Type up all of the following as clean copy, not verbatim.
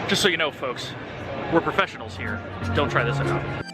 Just so you know, folks, we're professionals here. Don't try this at home.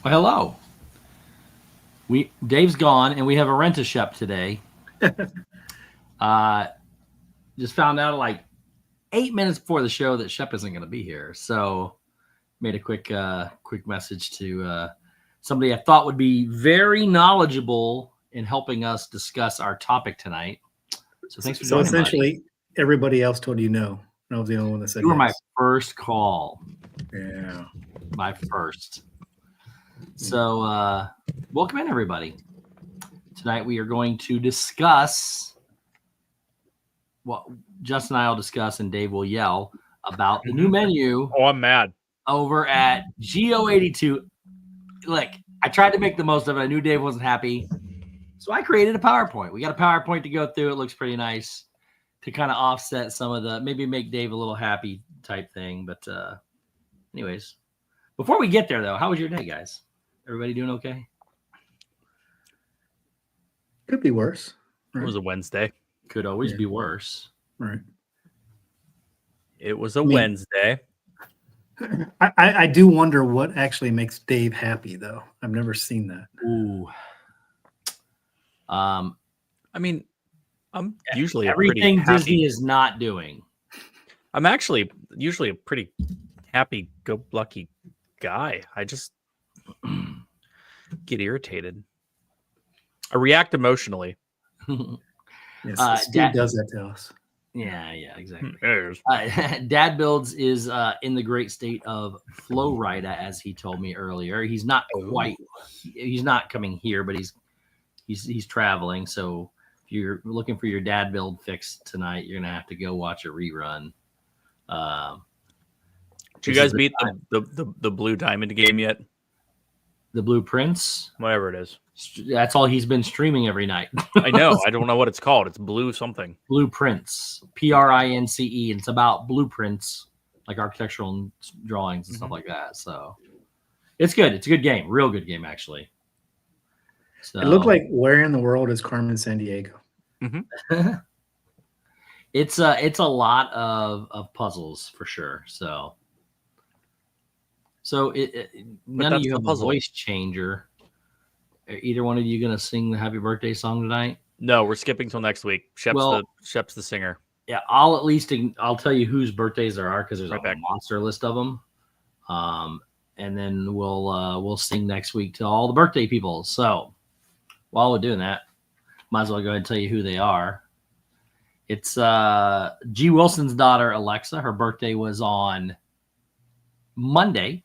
Well, hello. Dave's gone, and we have a rent-a-shep today. Just found out like 8 minutes before the show that Shep isn't going to be here, so made a quick message to somebody I thought would be very knowledgeable in helping us discuss our topic tonight. So thanks for joining. So essentially, everybody else told you no. I was the only one that said you were yes. my first call. Yeah, my first. So welcome in, everybody. Tonight we are going to discuss what Justin and I will discuss, and Dave will yell about the new menu. Oh, I'm mad. Over at Geo-82. Look, I tried to make the most of it. I knew Dave wasn't happy. So I created a PowerPoint. We got a PowerPoint to go through. It looks pretty nice to kind of offset some of the, maybe make Dave a little happy type thing. But anyways, before we get there, though, how was your day, guys? Everybody doing okay? could be worse. Right? It was a Wednesday. Could always be worse. Right. It was a Wednesday. I do wonder what actually makes Dave happy, though. I've never seen that. Ooh. I mean, I'm usually everything a pretty Disney happy, is not doing. I'm actually usually a pretty happy-go-lucky guy. I just get irritated. I react emotionally. Yes, Steve does that to us. Yeah, exactly. Dad Builds is in the great state of Florida, as he told me earlier. He's not quite. He's not coming here, but he's traveling. So if you're looking for your Dad Build fix tonight, you're gonna have to go watch a rerun. Did you guys beat the Blue Diamond game yet? The Blueprints, whatever it is. That's all he's been streaming every night. I know. I don't know what it's called. It's Blue something. Blueprints, Prince. It's about blueprints, like architectural drawings and stuff like that. So it's good. It's a good game. Real good game, actually. So, it looked like where in the world is Carmen Sandiego? Mm-hmm. It's a lot of puzzles for sure. So none of you have a voice changer. Are either one of you going to sing the happy birthday song tonight? No, we're skipping till next week. Shep's the singer. Yeah, I'll tell you whose birthdays there are, because there's a monster list of them. And then we'll sing next week to all the birthday people. So while we're doing that, might as well go ahead and tell you who they are. It's G. Wilson's daughter, Alexa. Her birthday was on Monday.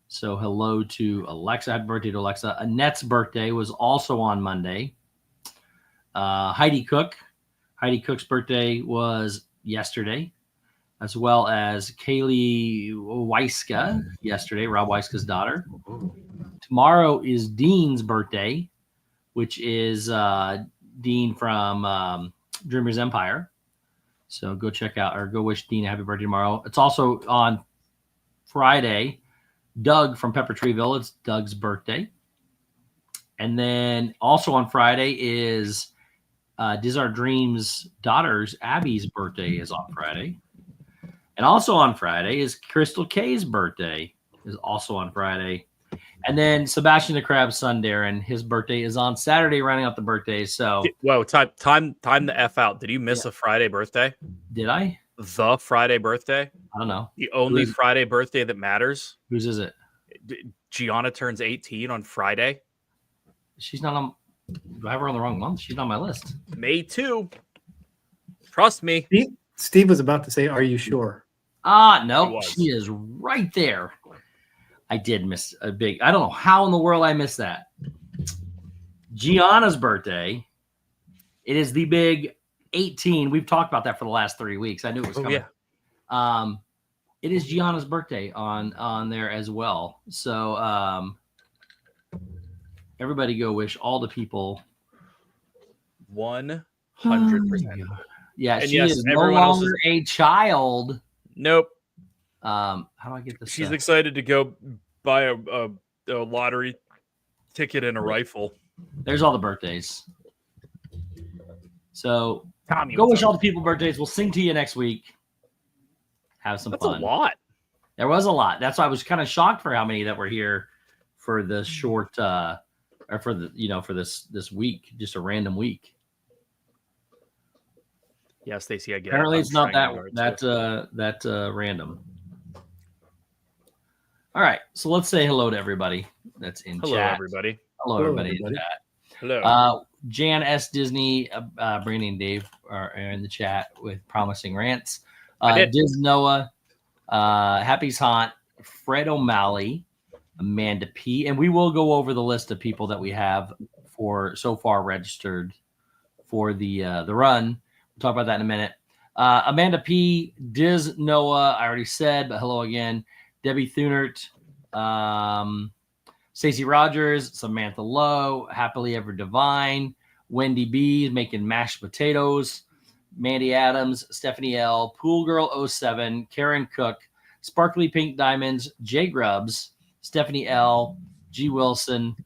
So hello to Alexa. Happy birthday to Alexa. Annette's birthday was also on Monday. Heidi Cook. Heidi Cook's birthday was yesterday, as well as Kaylee Weiska yesterday, Rob Weiska's daughter. Tomorrow is Dean's birthday, which is Dean from Dreamer's Empire. So go check out or go wish Dean a happy birthday tomorrow. It's also on Friday, Doug from Pepper Treeville. It's Doug's birthday. And then also on Friday is Diz Our Dreams' daughter's Abby's birthday is on Friday. And also on Friday is Crystal K's birthday is also on Friday. And then Sebastian the Crab's son, Darren, his birthday is on Saturday, rounding out the birthdays. So, whoa, time the F out. Did you miss a Friday birthday? Did I? The Friday birthday? I don't know. The only Friday birthday that matters? Whose is it? Gianna turns 18 on Friday. She's not on. Do I have her on the wrong month? She's on my list. May 2. Trust me. Steve was about to say, "Are you sure?" No, she is right there. I did miss a big. I don't know how in the world I missed that. Gianna's birthday. It is the big 18. We've talked about that for the last 3 weeks. I knew it was coming. Yeah. It is Gianna's birthday on there as well. So everybody go wish all the people 100%. Yeah, and she is no longer a child. Nope. How do I get this? She's excited to go buy a lottery ticket and a rifle. There's all the birthdays. So Tommy, go wish all the people birthdays. We'll sing to you next week. Have some fun. That's a lot. There was a lot. That's why I was kind of shocked for how many that were here for the short or for the for this week, just a random week. Yeah, Stacy, I get Apparently it's not that random. All right, so let's say hello to everybody that's in chat. Hello, everybody. Hello, everybody in chat. Hello. Jan S. Disney, Brandy and Dave are in the chat with promising rants. Diz Noah, Happy's Haunt, Fred O'Malley, Amanda P. And we will go over the list of people that we have for so far registered for the run. We'll talk about that in a minute. Amanda P, Diz Noah, I already said, but hello again. Debbie Thunert, Stacey Rogers, Samantha Lowe, Happily Ever Divine, Wendy B making mashed potatoes, Mandy Adams, Stephanie L, Pool Girl 07, Karen Cook, Sparkly Pink Diamonds, Jay Grubbs, Stephanie L, G Wilson,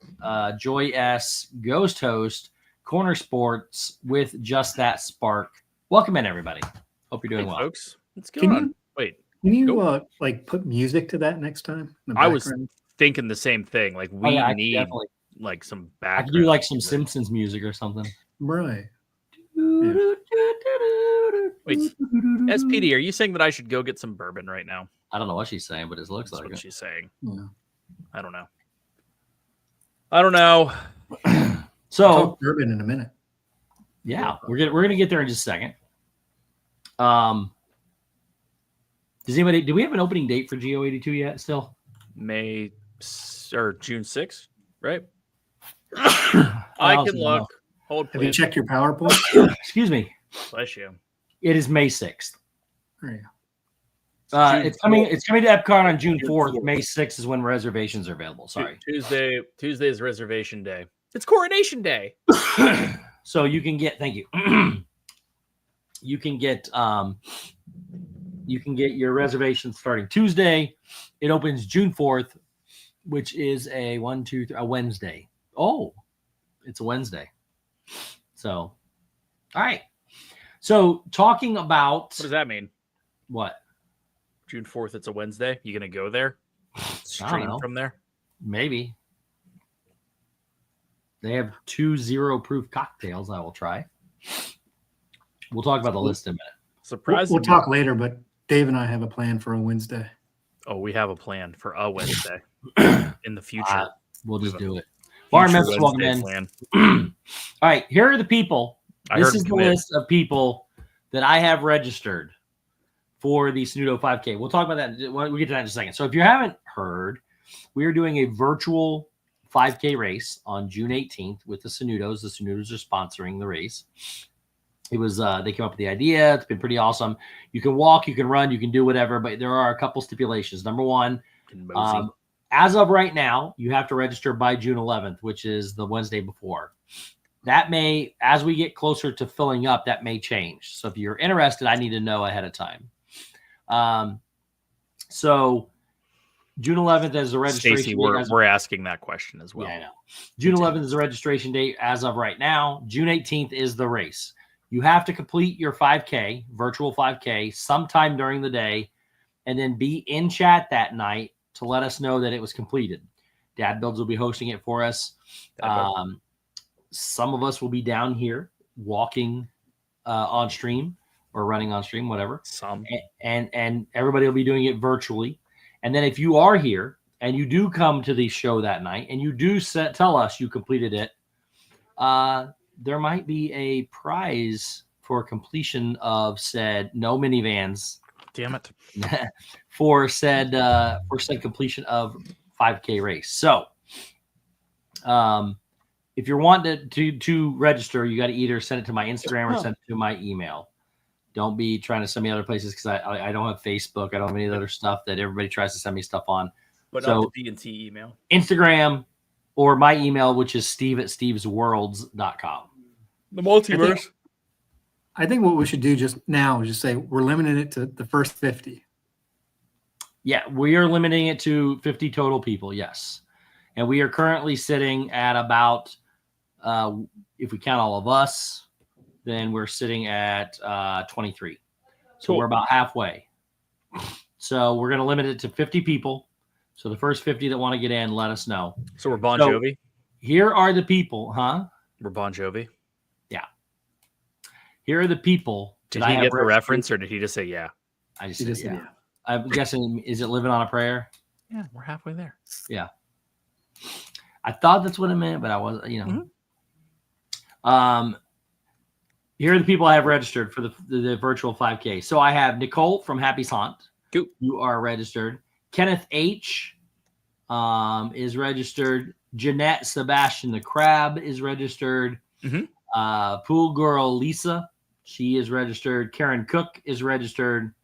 Joy S, Ghost Host, Corner Sports with Just That Spark. Welcome in, everybody. Hope you're doing well, folks. What's going on? Can you put music to that next time? I was thinking the same thing. Like we need like some background. I could do like some Simpsons music or something. Right. Yeah. Wait, SPD, are you saying that I should go get some bourbon right now? I don't know what she's saying, but it looks like what she's saying. Yeah. I don't know. So I'll talk bourbon in a minute. Yeah, we're gonna get there in just a second. Do we have an opening date for Geo-82 yet? Still May or June 6th, right? I can look. Hold, please. Have you checked your PowerPoint? Excuse me. Bless you. It is May 6th. There you go. It's coming to Epcot on June 4th. May 6th is when reservations are available. Sorry. Tuesday is reservation day. It's coronation day. So you can get you can get your reservations starting Tuesday. It opens June 4th, which is a Wednesday. Oh, it's a Wednesday. So, all right. So talking about what does that mean? What? June 4th, it's a Wednesday. You gonna go there? Stream from there? Maybe. They have 2 0-proof cocktails I will try. We'll talk about the list in a minute. Surprise! We'll talk later, but Dave and I have a plan for a Wednesday. Oh, we have a plan for a Wednesday in the future. We'll just do it. Bar Memphis, welcome in. All right, here are the people. This is the list of people that I have registered for the Snood 5K. We'll talk about that. We'll get to that in a second. So if you haven't heard, we are doing a virtual 5K race on June 18th with the Snoodos. The Snoodos are sponsoring the race. It was they came up with the idea. It's been pretty awesome. You can walk, you can run, you can do whatever, but there are a couple stipulations. Number one, as of right now, you have to register by June 11th, which is the Wednesday before. That may, as we get closer to filling up, that may change. So if you're interested, I need to know ahead of time. So June 11th is the registration. Stacey, we're asking that question as well. Yeah, I know. June 11th is the registration date as of right now. June 18th is the race. You have to complete your 5K, virtual 5K, sometime during the day, and then be in chat that night to let us know that it was completed. Dad Builds will be hosting it for us. Some of us will be down here walking on stream or running on stream, whatever. And everybody will be doing it virtually. And then if you are here and you do come to the show that night and you do tell us you completed it, there might be a prize for completion of said no minivans. Damn it. for said completion of 5K race. So if you're wanting to register, you got to either send it to my Instagram or send it to my email. Don't be trying to send me other places because I don't have Facebook. I don't have any other stuff that everybody tries to send me stuff on. But so not the D&T email. Instagram or my email, which is steve@stevesworlds.com. The multiverse. I think what we should do just now is just say we're limiting it to the first 50. Yeah, we are limiting it to 50 total people, yes. And we are currently sitting at about, if we count all of us, then we're sitting at 23. So we're about halfway. So we're going to limit it to 50 people. So the first 50 that want to get in, let us know. So we're Bon Jovi? Here are the people, huh? We're Bon Jovi? Yeah. Here are the people. Did he get the reference or did he just say yeah? I just said yeah. I'm guessing, is it Living on a Prayer? Yeah, we're halfway there. Yeah. I thought that's what it meant, but I wasn't, Here are the people I have registered for the virtual 5K. So I have Nicole from Happy's Haunt. Cool. You are registered. Kenneth H. Is registered. Jeanette Sebastian the Crab is registered. Pool Girl Lisa, she is registered. Karen Cook is registered.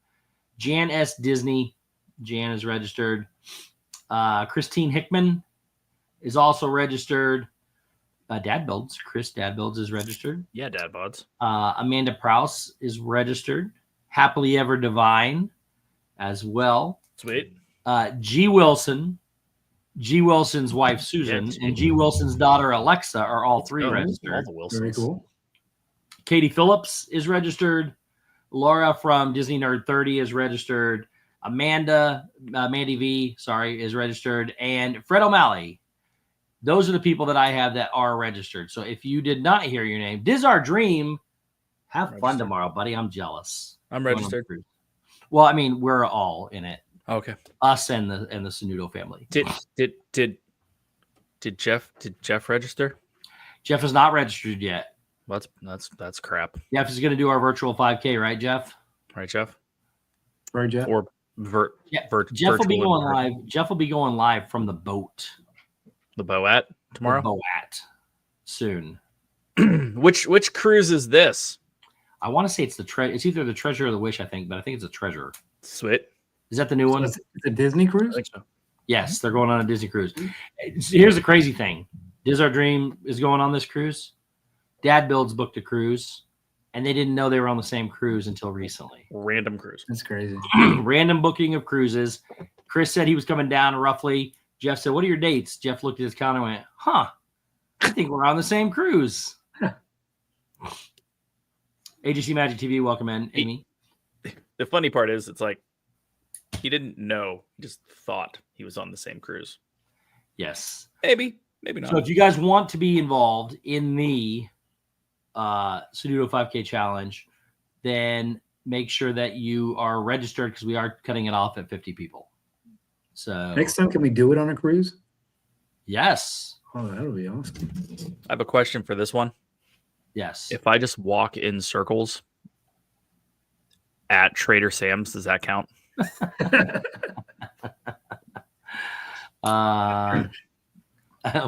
Jan S. Disney, Jan is registered. Christine Hickman is also registered. Dad Builds, Chris Dad Builds is registered. Yeah, Dad Builds. Amanda Prouse is registered. Happily Ever Divine as well. Sweet. G. Wilson, G. Wilson's wife Susan, and G. Wilson's daughter Alexa are all three registered. All the Wilsons. Very cool. Katie Phillips is registered. Laura from Disney Nerd 30 is registered. Mandy V, is registered. And Fred O'Malley. Those are the people that I have that are registered. So if you did not hear your name, Diz Our Dream, have fun tomorrow, buddy. I'm jealous. I'm registered. Well, I mean, we're all in it. Okay. Us and the Snood family. Did Jeff register? Jeff is not registered yet. That's crap. Jeff is going to do our virtual 5K, right, Jeff? Right, Jeff? Right, Jeff? Or Jeff will be going live. Jeff will be going live from the boat. The Boat tomorrow? The Boat soon. Which cruise is this? I want to say it's it's either the Treasure or the Wish, I think, but I think it's a Treasure. Sweet. Is that the new one? It's a Disney cruise? I think so. Yes, they're going on a Disney cruise. Here's the crazy thing. Diz Our Dream is going on this cruise. Dad Builds booked a cruise, and they didn't know they were on the same cruise until recently. Random cruise. That's crazy. Random booking of cruises. Chris said he was coming down roughly. Jeff said, what are your dates? Jeff looked at his calendar and went, I think we're on the same cruise. AGC Magic TV, welcome in, Amy. The funny part is it's like he didn't know. He just thought he was on the same cruise. Yes. Maybe not. So if you guys want to be involved in the Sudoku 5K challenge, then make sure that you are registered because we are cutting it off at 50 people. So next time, can we do it on a cruise? Yes. Oh, that'll be awesome. I have a question for this one. Yes. If I just walk in circles at Trader Sam's, does that count?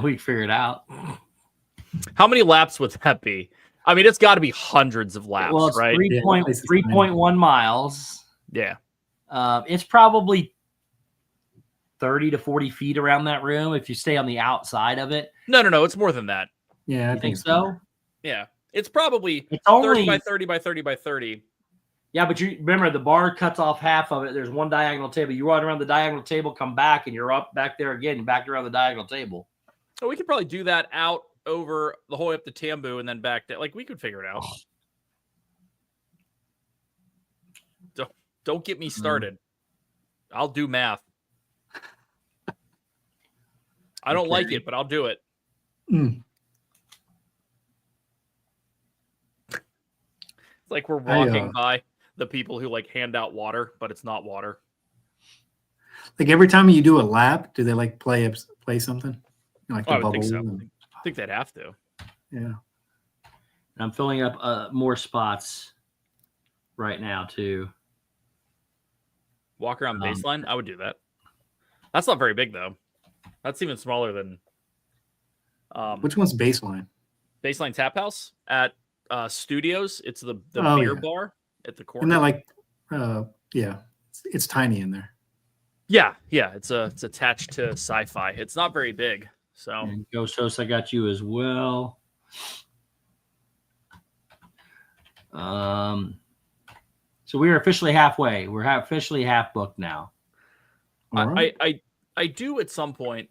We figure it out. How many laps would that be? I mean, it's got to be hundreds of laps, well, it's right? 3.1 miles. Yeah. It's probably 30 to 40 feet around that room if you stay on the outside of it. No. It's more than that. Yeah, I think so. Yeah. It's probably it's only 30 by 30 by 30 by 30. Yeah, but you remember the bar cuts off half of it. There's one diagonal table. You run around the diagonal table, come back, and you're up back there again, back around the diagonal table. So we could probably do that out over the whole way up to Tambu and then back there. Like, we could figure it out. Don't get me started. I'll do math. I don't like it, but I'll do it. Mm. It's like we're walking by the people who like hand out water, but it's not water. Like every time you do a lap, do they like play something? Like the I would think so. bubble? I think they'd have to. Yeah. And I'm filling up more spots right now too. Walk around baseline? I would do that. That's not very big though. That's even smaller than Which one's baseline? Baseline Tap House at Studios. It's the beer bar at the corner. Isn't that like yeah. It's tiny in there. Yeah. It's attached to Sci-Fi. It's not very big. So And Ghost Host, I got you as well. So we are officially halfway. We're officially half booked now. Right. I do at some point.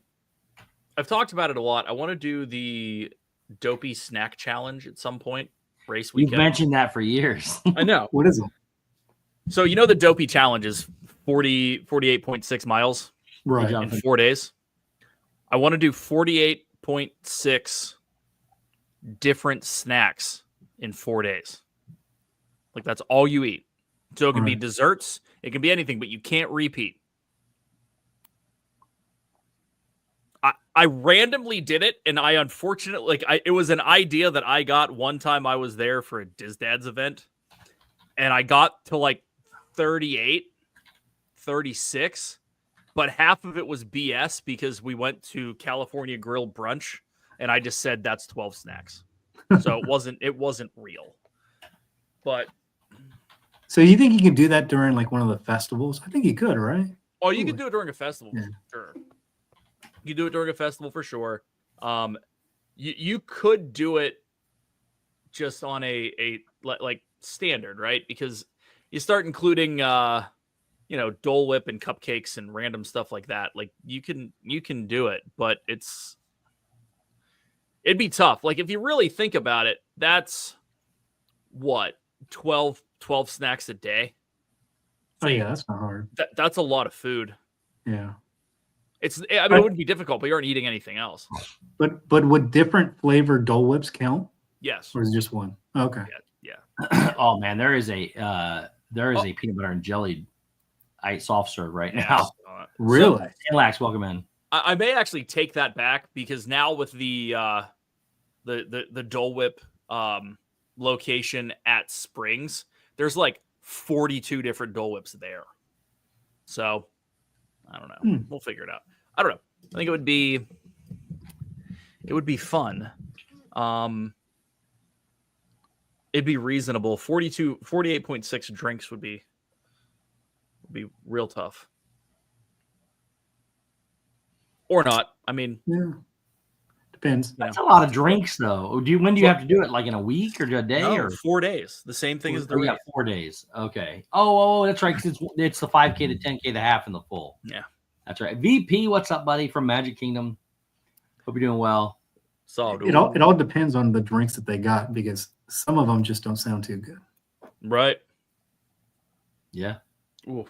I've talked about it a lot. I want to do the Dopey Snack Challenge at some point. Race weekend. You've mentioned that for years. I know. What is it? So you know the Dopey Challenge is 48.6 miles Right. in 4 days. I want to do 48.6 different snacks in 4 days. Like that's all you eat. So it can be desserts, it can be anything, but you can't repeat. I randomly did it, and I unfortunately, it was an idea that I got one time I was there for a Dizdad's event, and I got to like 38, 36, but half of it was BS because we went to California Grill brunch, and I just said that's 12 snacks. So it wasn't real. But so you think you can do that during like one of the festivals? I think you could, right? Oh, you could do it during a festival, Yeah. for sure. You could do it during a festival for sure. You could do it just on a like standard, right? Because you start including Dole Whip and cupcakes and random stuff like that. Like you can do it, but it'd be tough. Like if you really think about it, that's what 12 snacks a day. Oh yeah, that's not hard. That's a lot of food. Yeah. It wouldn't be difficult, but you aren't eating anything else. But would different flavored Dole Whips count? Yes. Or is it just one? Okay. Yeah. Oh man, there is a peanut butter and jelly soft serve right now. Really? So, Lax, welcome in. I may actually take that back because now with the Dole Whip location at Springs, there's like 42 different Dole Whips there. So I don't know. We'll figure it out. I don't know. I think it would be fun. It'd be reasonable. 48.6 drinks would be real tough. Or not. I mean, yeah. Depends. That's a lot of drinks, though. When do you have to do it? Like in a week or a day? No, or 4 days. The same thing as the race. 4 days. Okay. Oh, that's right. Because it's the 5K to 10K, the half, and the full. Yeah, that's right. VP, what's up, buddy? From Magic Kingdom. Hope you're doing well. So it all depends on the drinks that they got because some of them just don't sound too good. Right. Yeah. Ooh.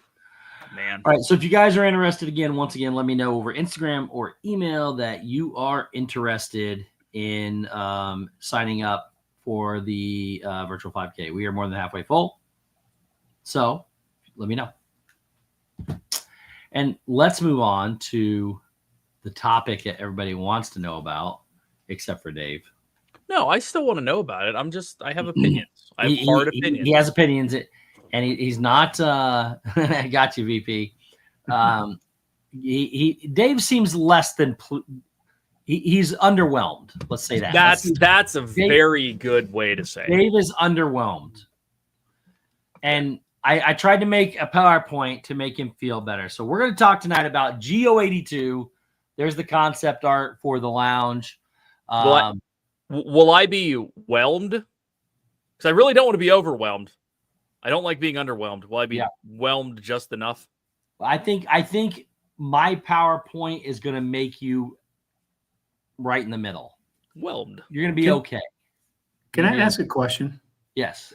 Man. All right. So if you guys are interested, once again, let me know over Instagram or email that you are interested in signing up for the virtual 5K. We are more than halfway full. So let me know. And let's move on to the topic that everybody wants to know about, except for Dave. No, I still want to know about it. I have opinions. I have hard opinions. He has opinions. And he's not. I got you, VP. Dave seems less than. He's underwhelmed. Let's say that. That's a very good way to say. Dave is underwhelmed, and I tried to make a PowerPoint to make him feel better. So we're going to talk tonight about Geo-82. There's the concept art for the lounge. Will I be whelmed? Because I really don't want to be overwhelmed. I don't like being underwhelmed. Will I be whelmed just enough? I think my PowerPoint is going to make you right in the middle. Whelmed. You're going to be okay. Can I ask a question? Yes.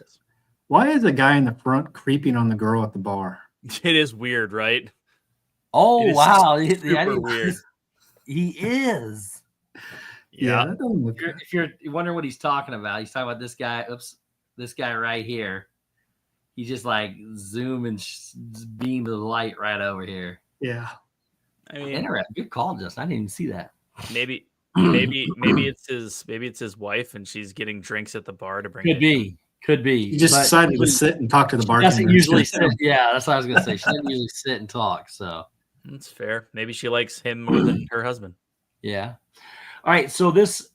Why is the guy in the front creeping on the girl at the bar? It is weird, right? Oh, wow. Super weird. He is. Yeah. That doesn't look good. If you're wondering what he's talking about, he's talking about this guy. This guy right here. He's just like zoom and beam the light right over here. Yeah. I mean, interesting. Good call, Justin. I didn't even see that. Maybe it's his wife, and she's getting drinks at the bar to bring. Could be. He just decided to sit and talk to the bartender. Doesn't usually sit. Yeah, that's what I was gonna say. She doesn't usually sit and talk. So that's fair. Maybe she likes him more than her husband. Yeah. All right. So this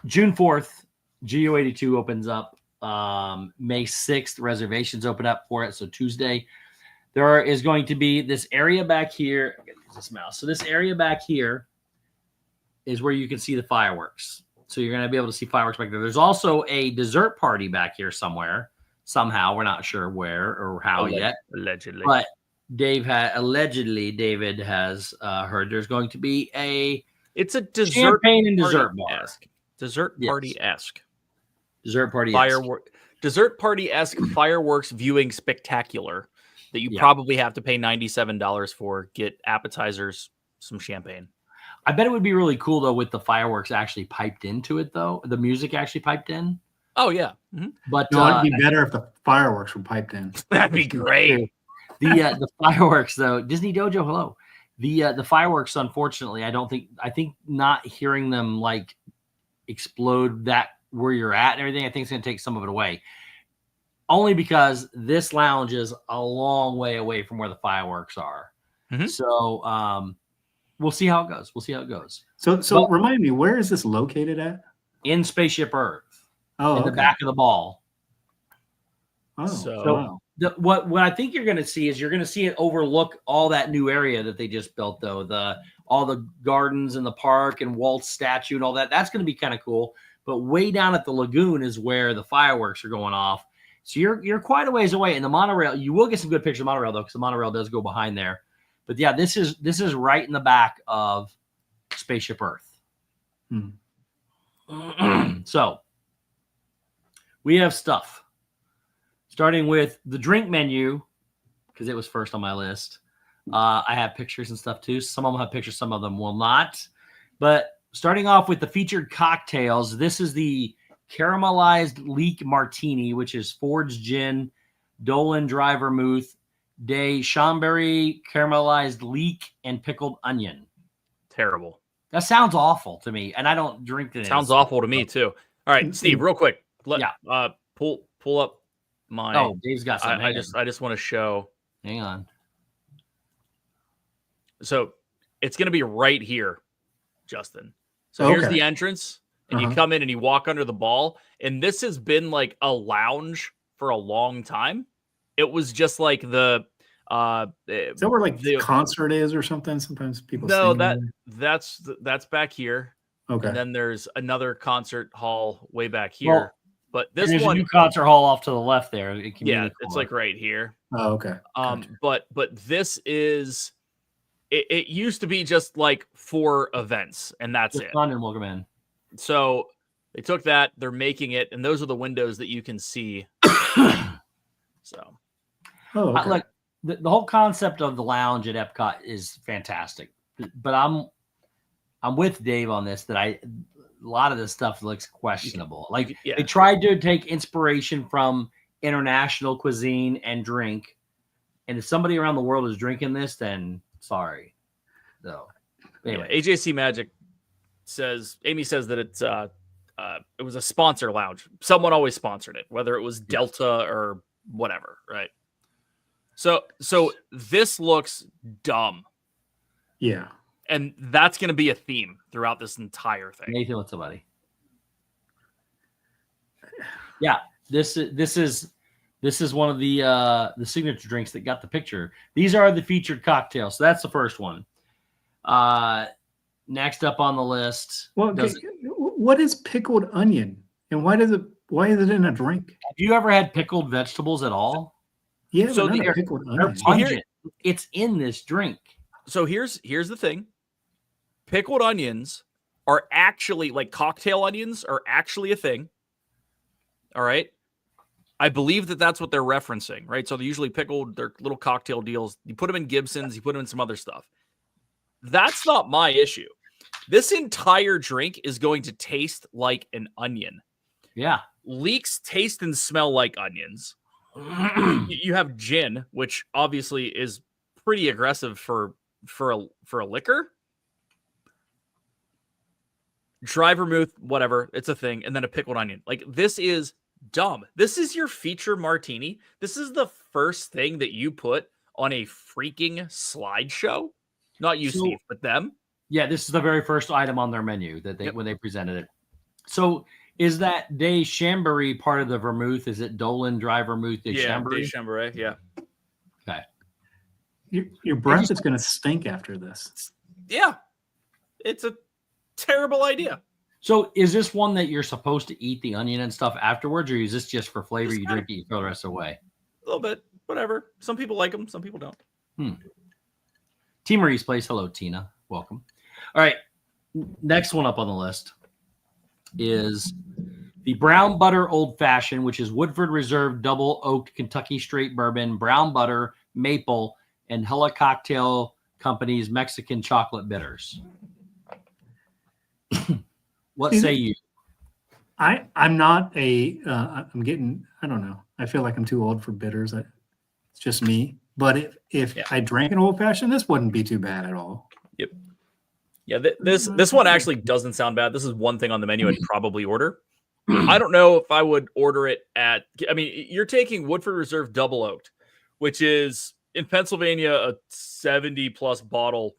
June 4th, Geo-82 opens up. May 6th, reservations open up for it. So Tuesday, there is going to be this area back here. I gotta use this mouse. So this area back here is where you can see the fireworks. So you're going to be able to see fireworks back there. There's also a dessert party back here somewhere. Somehow, we're not sure where or how yet. Allegedly. But David has heard there's going to be it's a dessert champagne and dessert bar. Dessert party-esque. Dessert party dessert party-esque fireworks viewing spectacular that you probably have to pay $97 for. Get appetizers, some champagne. I bet it would be really cool though with the fireworks actually piped into it though. The music actually piped in. Oh yeah. Mm-hmm. But it'd be better if the fireworks were piped in. That'd be great. The fireworks though, Disney Dojo, hello. The fireworks, unfortunately, I think not hearing them like explode that where you're at and everything, I think it's gonna take some of it away. Only because this lounge is a long way away from where the fireworks are. Mm-hmm. So we'll see how it goes. So remind me, where is this located at? In Spaceship Earth. Oh, in the back of the ball. Oh, so what I think you're going to see is you're going to see it overlook all that new area that they just built, though all the gardens and the park and Walt's statue and all that. That's going to be kind of cool. But way down at the lagoon is where the fireworks are going off. So you're quite a ways away. And the monorail, you will get some good pictures of the monorail though, because the monorail does go behind there. But yeah, this is right in the back of Spaceship Earth. So we have stuff. Starting with the drink menu, because it was first on my list. I have pictures and stuff too. Some of them have pictures, some of them will not. But starting off with the featured cocktails, this is the caramelized leek martini, which is forged gin, Dole and dry vermouth, de Chambéry, caramelized leek, and pickled onion. Terrible. That sounds awful to me, and I don't drink it. Sounds awful to me too. All right, Steve, real quick. Pull up my. Oh, Dave's got something. I just want to show. Hang on. So it's going to be right here, Justin. So here's the entrance, and you come in and you walk under the ball, and this has been like a lounge for a long time. It was just like is that where like the concert is or something? Sometimes people that's back here. Okay. And then there's another concert hall way back here. But this there's one, a new concert hall off to the left there. It's like right here. Oh, okay. Gotcha. But this is it used to be just like for events, and that's it. London, welcome in. So they took that, they're making it, and those are the windows that you can see. So look, the whole concept of the lounge at Epcot is fantastic. But I'm with Dave on this, that a lot of this stuff looks questionable. Like they tried to take inspiration from international cuisine and drink. And if somebody around the world is drinking this, then sorry. So anyway, AJC Magic says, Amy says that it's it was a sponsor lounge. Someone always sponsored it, whether it was Delta or whatever, right? So this looks dumb. Yeah. And that's going to be a theme throughout this entire thing. Nathan, what's up, buddy? Yeah, this is This is one of the signature drinks that got the picture. These are the featured cocktails. So that's the first one. Next up on the list. Well, what is pickled onion, and why is it in a drink? Have you ever had pickled vegetables at all? Yeah, so not pickled onion. Pungent. It's in this drink. So here's the thing. Pickled onions are actually, like, cocktail onions are actually a thing. All right. I believe that's what they're referencing, right? So they're usually pickled, they're little cocktail deals. You put them in Gibson's, you put them in some other stuff. That's not my issue. This entire drink is going to taste like an onion. Yeah. Leeks taste and smell like onions. You have gin, which obviously is pretty aggressive for a liquor. Dry vermouth, whatever, it's a thing, and then a pickled onion. Like, this is dumb. This is your feature martini. This is the first thing that you put on a freaking slideshow. Not you, Steve, but them. Yeah, this is the very first item on their menu that they when they presented it. So is that De Chambéry part of the vermouth? Is it Dolan dry vermouth De Chambéry? De Chambéry, yeah. Okay. Your breath is going to stink after this. Yeah. It's a terrible idea. So is this one that you're supposed to eat the onion and stuff afterwards, or is this just for flavor? You drink it, you throw the rest away? A little bit, whatever. Some people like them, some people don't. T. Marie's Place. Hello, Tina. Welcome. All right. Next one up on the list is the Brown Butter Old Fashioned, which is Woodford Reserve Double Oaked Kentucky Straight Bourbon, brown butter, maple, and Hella Cocktail Company's Mexican chocolate bitters. What say you? I'm not I'm getting, I don't know. I feel like I'm too old for bitters. It's just me. But if I drank an old fashioned, this wouldn't be too bad at all. Yep. Yeah, this one actually doesn't sound bad. This is one thing on the menu I'd probably order. I don't know if I would order it at. I mean, you're taking Woodford Reserve Double Oaked, which is in Pennsylvania a $70+ bottle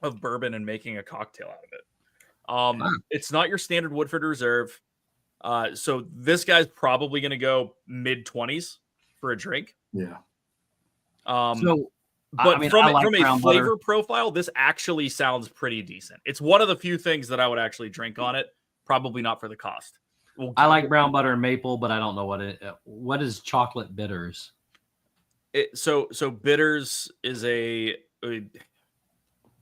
of bourbon, and making a cocktail out of it. It's not your standard Woodford Reserve. So this guy's probably going to go mid-20s for a drink. Yeah. But from a flavor profile, this actually sounds pretty decent. It's one of the few things that I would actually drink on it. Probably not for the cost. I like brown butter and maple, but I don't know what is chocolate bitters. So bitters is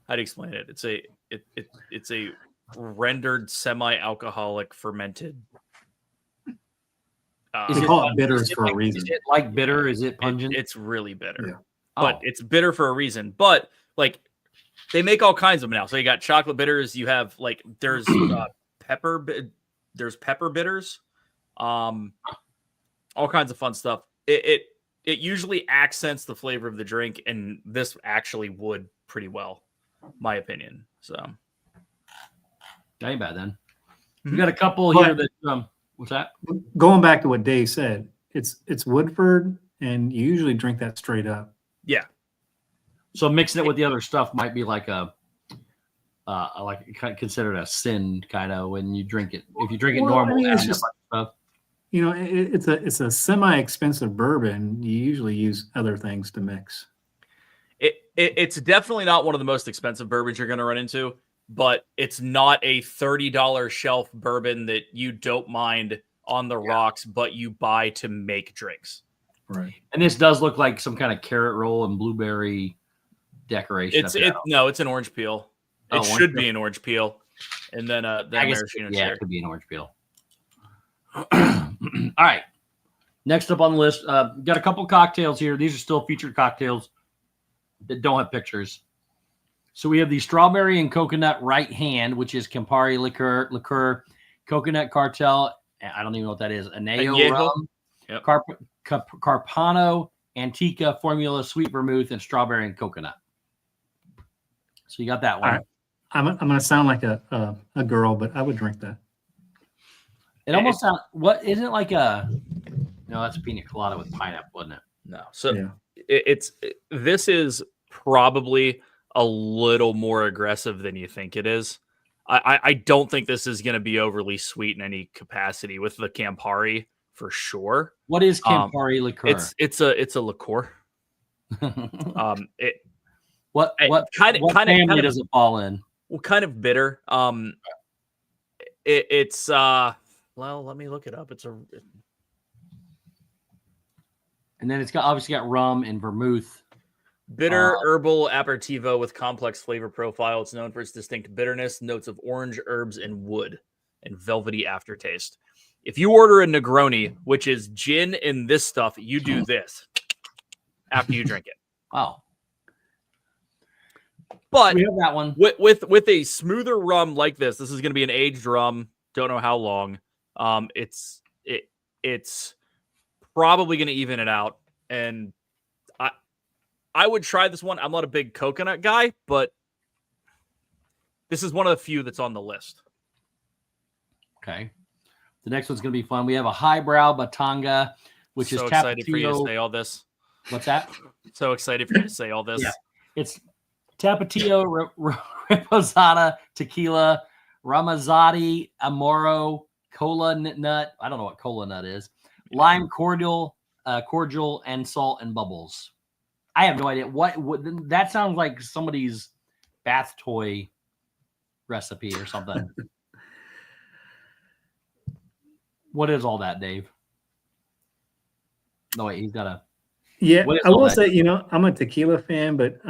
how do you explain it? It's a rendered semi-alcoholic fermented. They call it bitters for a reason. Is it like bitter? Is it pungent? It's really bitter. Yeah. Oh. But it's bitter for a reason. But like, they make all kinds of them now. So you got chocolate bitters. You have like there's pepper. There's pepper bitters. All kinds of fun stuff. It usually accents the flavor of the drink, and this actually would pretty well, my opinion. So, that ain't bad then. We got a couple here that. What's that? Going back to what Dave said, it's Woodford, and you usually drink that straight up. Yeah. So mixing it with the other stuff might be like considered a sin, kind of, when you drink it. If you drink it normal, it's just stuff. You know, it's a semi-expensive bourbon. You usually use other things to mix. It's definitely not one of the most expensive bourbons you're going to run into, but it's not a $30 shelf bourbon that you don't mind on the rocks, but you buy to make drinks. Right. And this does look like some kind of carrot roll and blueberry decoration. No, it's an orange peel. It should be an orange peel. And then maraschino cherry. It could be an orange peel. All right. Next up on the list, got a couple cocktails here. These are still featured cocktails that don't have pictures. So we have the strawberry and coconut right hand, which is Campari liqueur, coconut cartel. I don't even know what that is. Añejo rum, yep. Carpano, Antica formula, sweet vermouth, and strawberry and coconut. So you got that one. All right. I'm going to sound like a girl, but I would drink that. It almost sounds. What isn't it like a? No, that's pina colada with pineapple, wasn't it? No. So this is probably a little more aggressive than you think it is. I don't think this is going to be overly sweet in any capacity with the Campari for sure. What is Campari liqueur? It's a liqueur. What family does it fall in? Well, kind of bitter. It's well, let me look it up. And then it's obviously got rum and vermouth. Bitter herbal aperitivo with complex flavor profile. It's known for its distinct bitterness, notes of orange, herbs, and wood, and velvety aftertaste. If you order a Negroni, which is gin and this stuff, you do this after you drink it. Wow. But we have that one with a smoother rum like this. This is going to be an aged rum. Don't know how long. It's probably going to even it out. And I would try this one. I'm not a big coconut guy, but this is one of the few that's on the list. Okay. The next one's going to be fun. We have a highbrow Batanga, which is so excited for you to say all this. What's that? So excited for you to say all this. Yeah. It's Tapatio, Reposada, Tequila, Ramazzotti, Amaro, Cola Nut. I don't know what Cola Nut is. Lime cordial, and salt and bubbles. I have no idea. What that sounds like somebody's bath toy recipe or something. What is all that, Dave? No, wait, he's got a. Yeah, I will say, I'm a tequila fan, but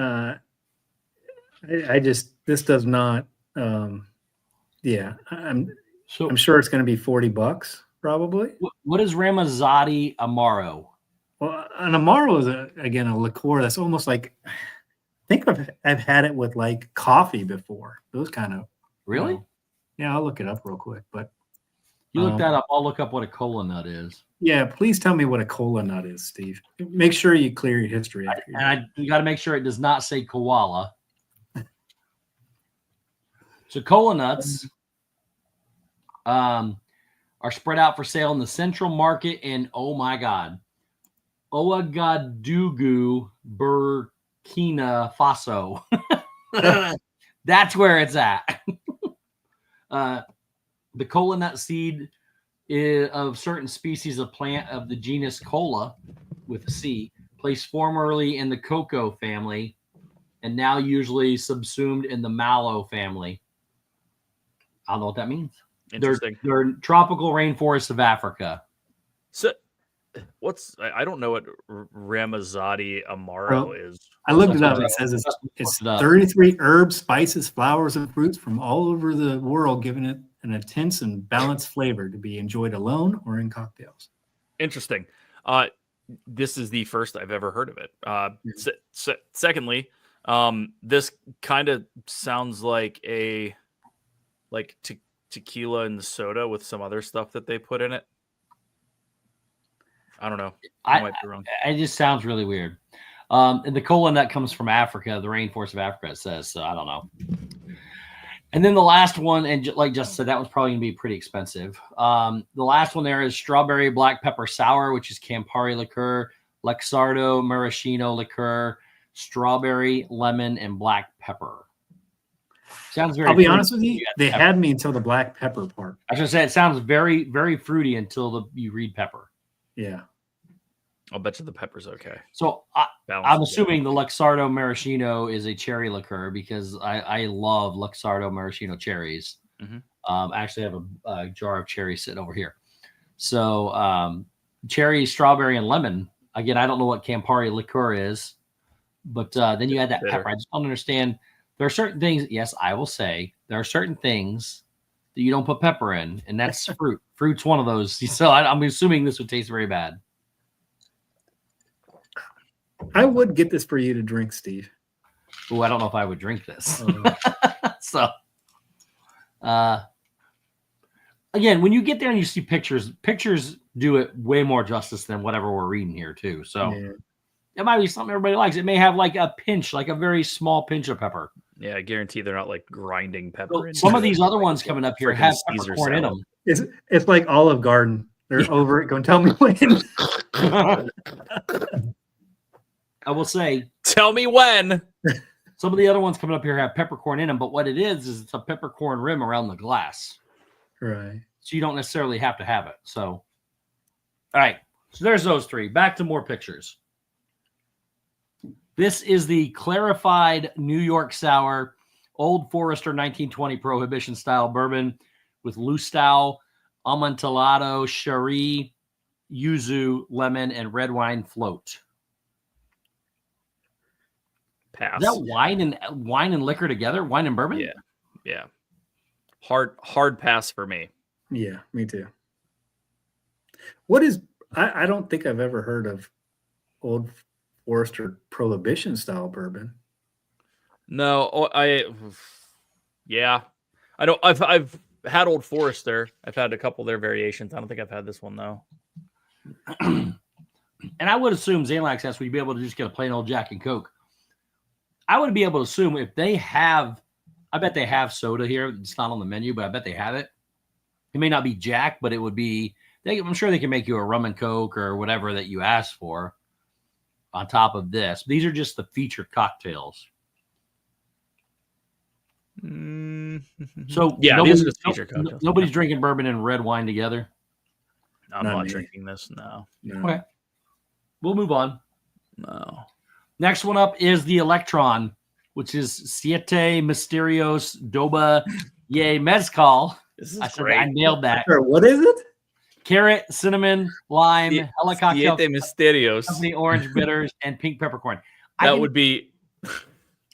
this does not. I'm sure it's going to be $40 probably. What is Ramazzotti Amaro? Well, an Amaro is a liqueur that's almost like, I think I've had it with like coffee before. Those kind of. Really? Yeah, I'll look it up real quick, but. You look that up. I'll look up what a cola nut is. Yeah, please tell me what a cola nut is, Steve. Make sure you clear your history. You got to make sure it does not say koala. So cola nuts are spread out for sale in the central market in, oh my God, Ouagadougou, Burkina Faso. That's where it's at. The cola nut seed is of certain species of plant of the genus Cola, with a C, placed formerly in the cocoa family and now usually subsumed in the mallow family. I don't know what that means. Interesting. They're tropical rainforests of Africa. So, I don't know what Ramazzotti Amaro is. I looked it up. It says it's 33 herbs, spices, flowers, and fruits from all over the world, giving it an intense and balanced flavor to be enjoyed alone or in cocktails. Interesting. This is the first I've ever heard of it. Secondly, this kind of sounds like tequila and soda with some other stuff that they put in it. I don't know. I might be wrong. It just sounds really weird. And the cola nut comes from Africa, the rainforest of Africa, it says. So I don't know. And then the last one, and like Justin said, that one's probably going to be pretty expensive. The last one there is strawberry black pepper sour, which is Campari liqueur, Luxardo maraschino liqueur, strawberry, lemon, and black pepper. Sounds very. I'll be honest with you, they had me until the black pepper part. I was going to say, it sounds very, very fruity until you read pepper. Yeah. I'll bet you the pepper's okay. So I'm assuming the Luxardo maraschino is a cherry liqueur because I love Luxardo maraschino cherries. Mm-hmm. I actually have a jar of cherries sitting over here. So cherry, strawberry, and lemon. Again, I don't know what Campari liqueur is, but then you add that pepper. I just don't understand. There are certain things. Yes, I will say there are certain things that you don't put pepper in, and that's fruit. Fruit's one of those. So I'm assuming this would taste very bad. I would get this for you to drink, Steve. Oh, I don't know if I would drink this. So, again, when you get there and you see pictures do it way more justice than whatever we're reading here too. So it might be something everybody likes. It may have like a pinch, like a very small pinch of pepper. Yeah, I guarantee they're not like grinding pepper. So some of these other ones coming up here have peppercorn in them. It's like Olive Garden. They're over it. Go and tell me when. I will say, tell me when. Some of the other ones coming up here have peppercorn in them, but what it is it's a peppercorn rim around the glass. Right. So you don't necessarily have to have it. So All right. So there's those three. Back to more pictures. This is the clarified New York Sour Old Forester 1920 Prohibition style bourbon with Lustau, Amontillado, Sherry, Yuzu, lemon, and red wine float. Pass. Is that wine and liquor together? Wine and bourbon? Yeah. Hard pass for me. Yeah, me too. What is? I don't think I've ever heard of Old Forester Prohibition style bourbon. No, I don't. I've had Old Forester. I've had a couple of their variations. I don't think I've had this one though. And I would assume Zalax has we'd be able to just get a plain old Jack and Coke. I would be able to assume if they have, I bet they have soda here. It's not on the menu, but I bet they have it. It may not be Jack, but it would be. I'm sure they can make you a rum and Coke or whatever that you ask for on top of this. These are just the featured cocktails. So yeah, these are the featured cocktails. Nobody's drinking bourbon and red wine together. I'm not drinking this. No. Okay. We'll move on. No. Next one up is the Electron, which is Siete Misterios Doba Ye Mezcal. This is great. I nailed that. Sure, what is it? Carrot, cinnamon, lime, helicoctail, Siete Misterios, company orange bitters, and pink peppercorn. Would be.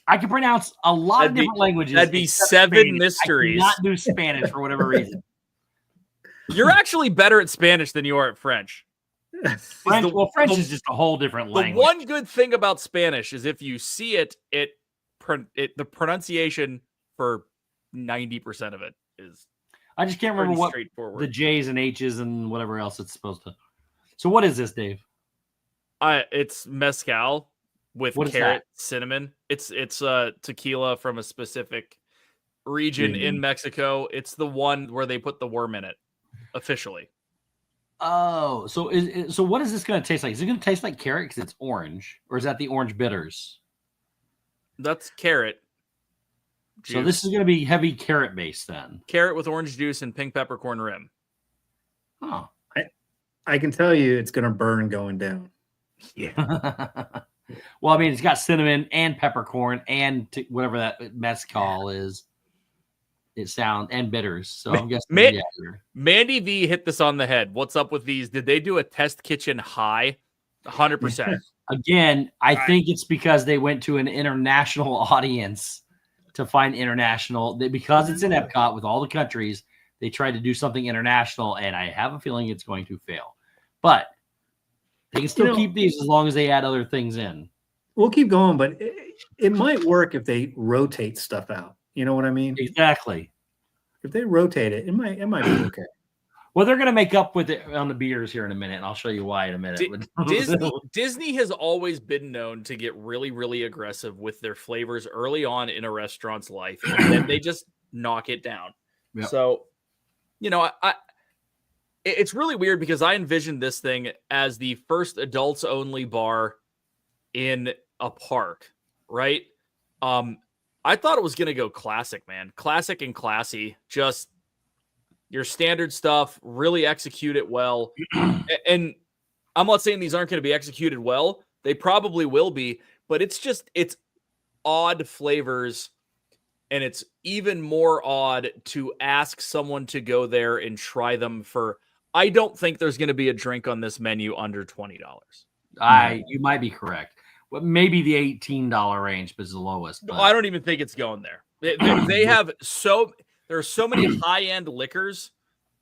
I can pronounce a lot of different languages. That'd be 7 Spanish. mysteries. I cannot do Spanish for whatever reason. You're actually better at Spanish than you are at French. French is just a whole different language. The one good thing about Spanish is if you see it, the pronunciation for 90% of it is. I just can't remember what the J's and H's and whatever else it's supposed to. So what is this, Dave? It's mezcal with carrot, cinnamon. It's tequila from a specific region in Mexico. It's the one where they put the worm in it officially. Oh, so what is this going to taste like? Is it going to taste like carrot because it's orange, or is that the orange bitters? That's carrot. Juice. So this is going to be heavy carrot based then. Carrot with orange juice and pink peppercorn rim. Oh, I can tell you it's going to burn going down. Yeah. Well, I mean, it's got cinnamon and peppercorn and whatever that mezcal is. And bitters. So I'm guessing Mandy V hit this on the head. What's up with these? Did they do a test kitchen high? 100%. Again, I think it's because they went to an international audience to find because it's in Epcot with all the countries. They tried to do something international, and I have a feeling it's going to fail. But they can still keep these as long as they add other things in. We'll keep going, but it might work if they rotate stuff out. You know what I mean? Exactly. If they rotate it, it might be okay. Well, they're going to make up with it on the beers here in a minute, and I'll show you why in a minute. Disney has always been known to get really, really aggressive with their flavors early on in a restaurant's life, and then they just knock it down. Yep. So, it's really weird because I envisioned this thing as the first adults-only bar in a park, right? I thought it was going to go classic, man. Classic and classy. Just your standard stuff, really execute it well. And I'm not saying these aren't going to be executed well. They probably will be, but it's odd flavors. And it's even more odd to ask someone to go there and try them I don't think there's going to be a drink on this menu under $20. You might be correct. Well, maybe the $18 range is the lowest. But... I don't even think it's going there. They have there are so many high-end liquors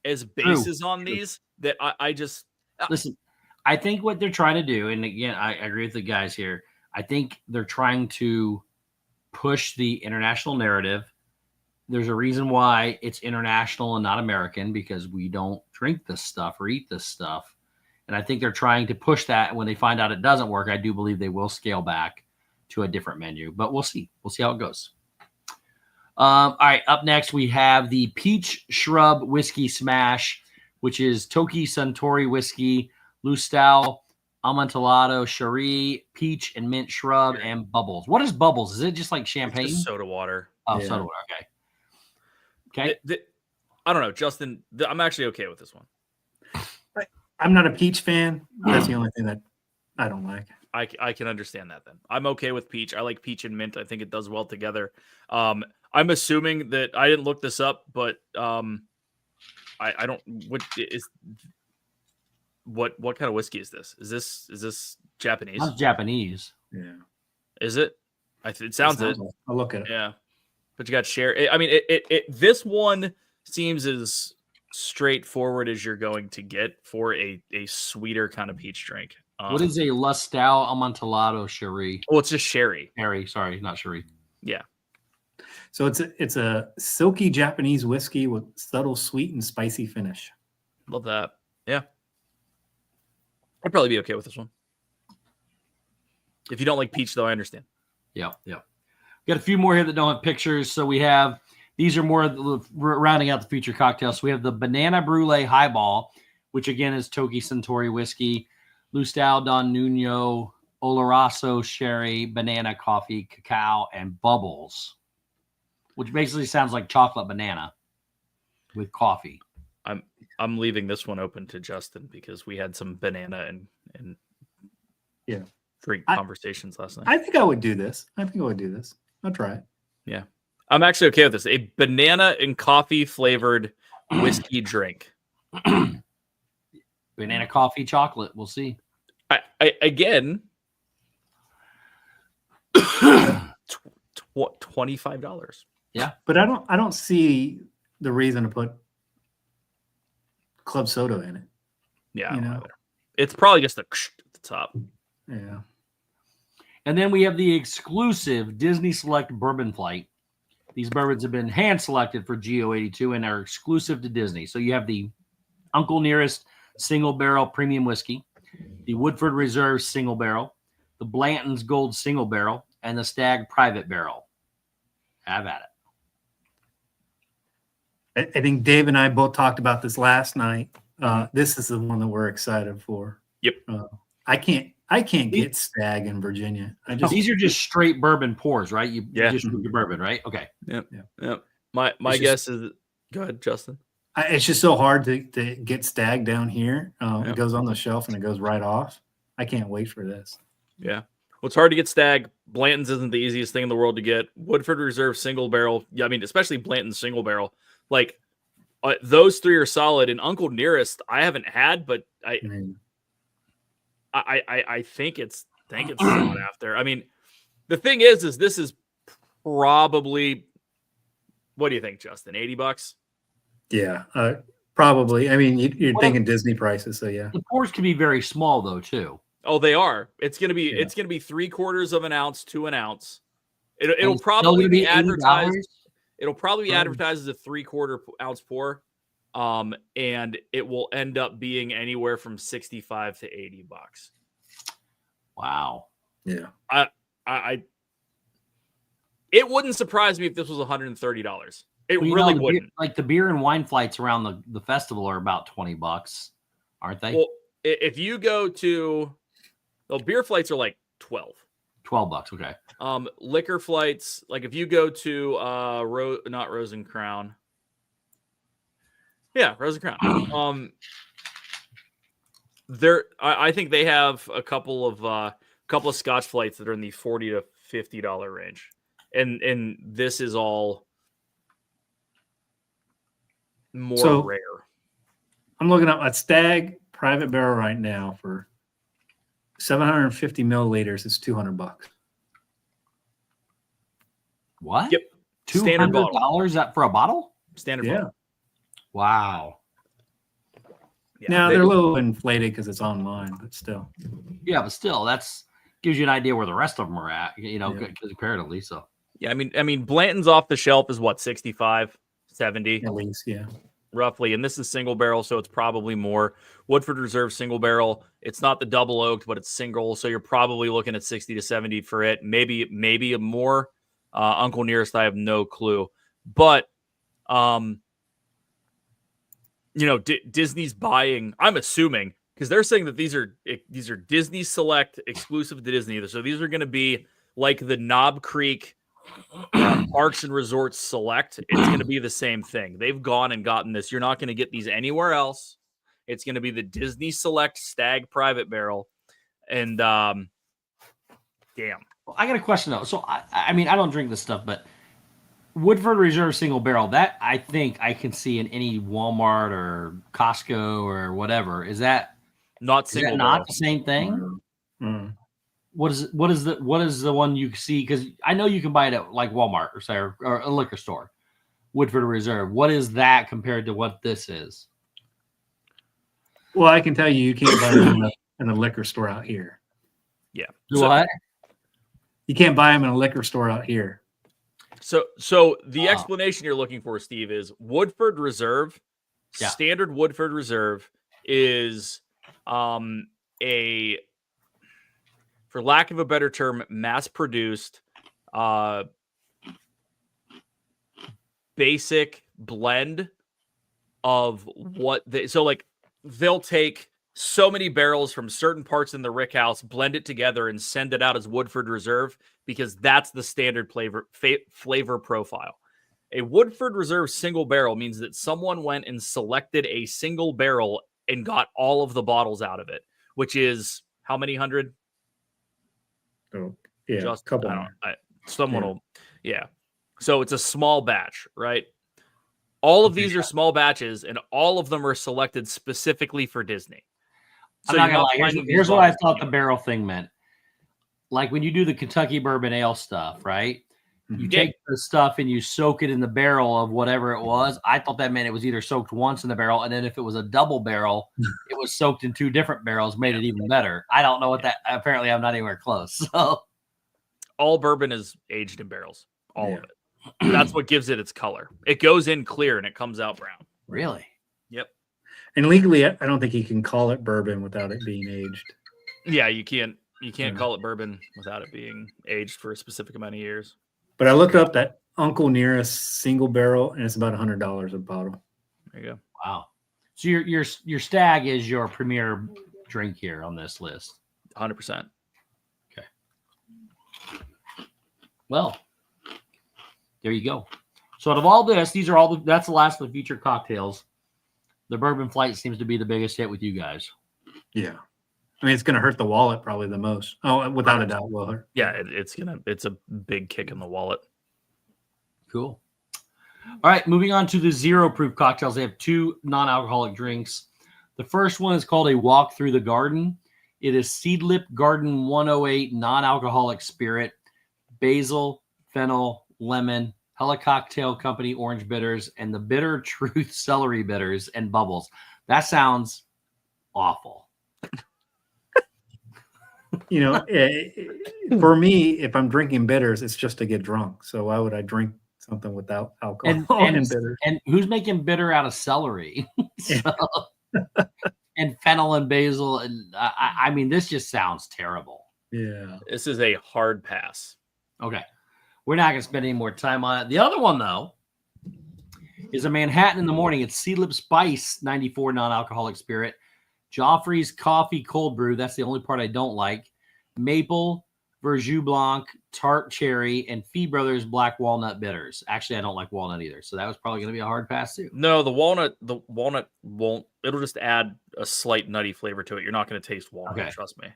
as bases on these that I just listen. I think what they're trying to do, and again, I agree with the guys here. I think they're trying to push the international narrative. There's a reason why it's international and not American, because we don't drink this stuff or eat this stuff. And I think they're trying to push that. When they find out it doesn't work, I do believe they will scale back to a different menu. But we'll see. We'll see how it goes. All right, up next we have the Peach Shrub Whiskey Smash, which is Toki Suntory Whiskey, Lustau, Amontillado, Sherry, Peach and Mint Shrub, and Bubbles. What is Bubbles? Is it just like champagne? It's just soda water. Oh, yeah. Soda water. Okay. I don't know, Justin. I'm actually okay with this one. I'm not a peach fan. That's the only thing that I don't like. I can understand that then. I'm okay with peach. I like peach and mint. I think it does well together. I'm assuming that I didn't look this up, but I don't. What kind of whiskey is this? Is this Japanese? It's Japanese. Yeah. Is it? It sounds it. Like, I'll look at it. Yeah, but you got sherry. I mean, this one seems as straightforward as you're going to get for a sweeter kind of peach drink. What is a Lustau Amontillado Sherry? Oh, it's just sherry. Sherry, sorry, not sherry. Yeah. So it's a silky Japanese whiskey with subtle sweet and spicy finish. Love that. Yeah. I'd probably be okay with this one. If you don't like peach, though, I understand. Yeah. Got a few more here that don't have pictures. So we have, these are more rounding out the feature cocktails. So we have the Banana Brulee Highball, which again is Toki Suntory whiskey, Lustau Don Nuno, Oloroso Sherry, banana, coffee, cacao, and bubbles, which basically sounds like chocolate banana with coffee. I'm leaving this one open to Justin because we had some banana and drink conversations last night. I think I would do this. I'll try it. Yeah. I'm actually okay with this. A banana and coffee flavored whiskey drink. Banana, coffee, chocolate. We'll see. Again, $25. Yeah, but I don't see the reason to put club soda in it. Yeah, it's probably just at the top. Yeah. And then we have the exclusive Disney Select Bourbon Flight. These bourbons have been hand selected for Geo-82 and are exclusive to Disney. So you have the Uncle Nearest Single Barrel Premium Whiskey, the Woodford Reserve Single Barrel, the Blanton's Gold Single Barrel, and the Stag Private Barrel. Have at it. I think Dave and I both talked about this last night. This is the one that we're excited for. Yep. I can't get Stag in Virginia. These are just straight bourbon pours, right? You just drink your bourbon, right? Okay. Yep. My guess is, go ahead, Justin. It's just so hard to get Stag down here. It goes on the shelf and it goes right off. I can't wait for this. Yeah. Well, it's hard to get Stag. Blanton's isn't the easiest thing in the world to get. Woodford Reserve Single Barrel. Yeah, I mean, especially Blanton's Single Barrel. Like, those three are solid. And Uncle Nearest, I haven't had, but I think it's sought after. I mean, the thing is this is probably, what do you think, Justin? $80? Yeah, probably. I mean, you're thinking Disney prices, so yeah. The pours can be very small though, too. Oh, they are. It's gonna be 3/4 of an ounce to an ounce. It'll probably be advertised. It'll probably be advertised as a 3/4 ounce pour, and it will end up being anywhere from $65 to $80. Wow. Yeah. It wouldn't surprise me if this was $130. It really wouldn't. Like the beer and wine flights around the festival are about $20, aren't they? Well, if you go to, beer flights are like $12. $12, okay. Liquor flights, like if you go to not Rose and Crown. Yeah, Rose and Crown. I think they have a couple of Scotch flights that are in the $40 to $50 range. And this is all more rare. I'm looking up a Stag Private Barrel right now for 750 milliliters. It's $200. What? Yep. Standard bottle. Is that for a bottle? Standard bottle. Wow. Yeah, now they're a little inflated because it's online, but still. Yeah, but still, that's gives you an idea where the rest of them are at. Comparatively. So. Yeah, I mean, Blanton's off the shelf is what, 65, 70? At least, yeah. Roughly. And this is single barrel, so it's probably more. Woodford Reserve single barrel. It's not the double oaked, but it's single. So you're probably looking at 60 to 70 for it. Maybe more. Uncle Nearest, I have no clue. But Disney's buying, I'm assuming, because they're saying that these are Disney Select exclusive to Disney. So these are going to be like the Knob Creek Parks and Resorts Select. It's going to be the same thing. They've gone and gotten this. You're not going to get these anywhere else. It's going to be the Disney Select Stag Private Barrel. And damn. I got a question, though. So, I mean, I don't drink this stuff, but Woodford Reserve single barrel, that I think I can see in any Walmart or Costco or whatever. Is that not single barrel? Not the same thing? Mm. What is the one you see? Because I know you can buy it at like Walmart or a liquor store. Woodford Reserve. What is that compared to what this is? Well, I can tell you can't buy them in a liquor store out here. Yeah. What? You can't buy them in a liquor store out here. So the explanation you're looking for, Steve, is Woodford Reserve. Yeah. Standard Woodford Reserve is a, for lack of a better term, mass-produced basic blend of what they, so like they'll take so many barrels from certain parts in the rick house, blend it together, and send it out as Woodford Reserve because that's the standard flavor profile. A Woodford Reserve single barrel means that someone went and selected a single barrel and got all of the bottles out of it, which is how many hundred? Oh, yeah, just a couple. Someone will, yeah. So it's a small batch, right? All of these are small batches, and all of them are selected specifically for Disney. So I'm not gonna lie. Here's what I thought the barrel thing meant. Like when you do the Kentucky bourbon ale stuff, right? You take the stuff and you soak it in the barrel of whatever it was. I thought that meant it was either soaked once in the barrel, and then if it was a double barrel, it was soaked in 2 different barrels, made it even better. I don't know what that. Apparently, I'm not anywhere close. So, all bourbon is aged in barrels. All of it. That's what gives it its color. It goes in clear and it comes out brown. Really? Yep. And legally, I don't think you can call it bourbon without it being aged. Yeah, you can't call it bourbon without it being aged for a specific amount of years. But I looked up that Uncle Nearest single barrel, and it's about $100 a bottle. There you go. Wow. So your Stag is your premier drink here on this list. 100%. Okay. Well, there you go. So out of all this, that's the last of the featured cocktails. The Bourbon Flight seems to be the biggest hit with you guys. Yeah. I mean, it's going to hurt the wallet probably the most. Oh, without a doubt, will hurt. Yeah, it's a big kick in the wallet. Cool. All right, moving on to the 0 proof cocktails. They have 2 non-alcoholic drinks. The first one is called a Walk Through the Garden. It is Seedlip Garden 108 non-alcoholic spirit, basil, fennel, lemon, Hella Cocktail Company orange bitters, and the Bitter Truth celery bitters and bubbles. That sounds awful. You know, for me, if I'm drinking bitters, it's just to get drunk. So why would I drink something without alcohol and bitters? And who's making bitter out of celery? And fennel and basil. And I mean, this just sounds terrible. Yeah. This is a hard pass. Okay. We're not going to spend any more time on it. The other one, though, is a Manhattan in the morning. It's Seedlip Spice 94 non-alcoholic spirit. Joffrey's Coffee Cold Brew. That's the only part I don't like. Maple, Verjus Blanc, Tart Cherry, and Fee Brothers Black Walnut Bitters. Actually, I don't like walnut either, so that was probably going to be a hard pass too. No, the walnut won't. It'll just add a slight nutty flavor to it. You're not going to taste walnut, okay. Trust me.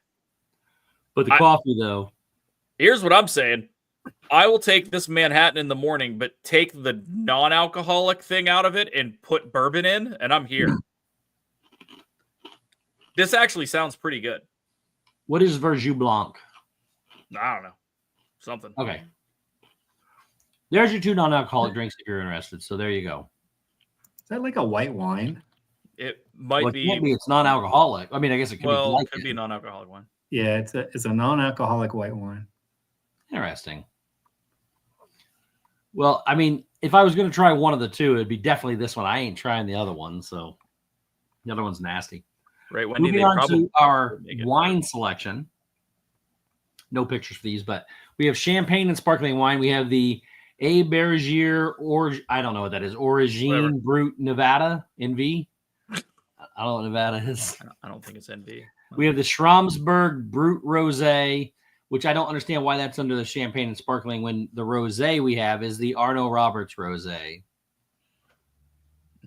But the coffee, though. Here's what I'm saying. I will take this Manhattan in the morning, but take the non-alcoholic thing out of it and put bourbon in, and I'm here. This actually sounds pretty good. What is Verjus Blanc? I don't know. Something. Okay. There's your 2 non-alcoholic drinks if you're interested. So there you go. Is that like a white wine? It might be. It's non-alcoholic. I mean, I guess it could be. Well, it could be a non-alcoholic one. Yeah, it's a non-alcoholic white wine. Interesting. Well, I mean, if I was going to try one of the 2, it'd be definitely this one. I ain't trying the other one, so the other one's nasty. Right. Wendy, moving on to our wine selection. No pictures for these, but we have champagne and sparkling wine. We have the A. Bergier, or I don't know what that is. Origine Brut Nevada, NV. I don't know what Nevada is. I don't think it's NV. We have the Schramsberg Brut Rosé, which I don't understand why that's under the champagne and sparkling when the rosé we have is the Arno Roberts Rosé.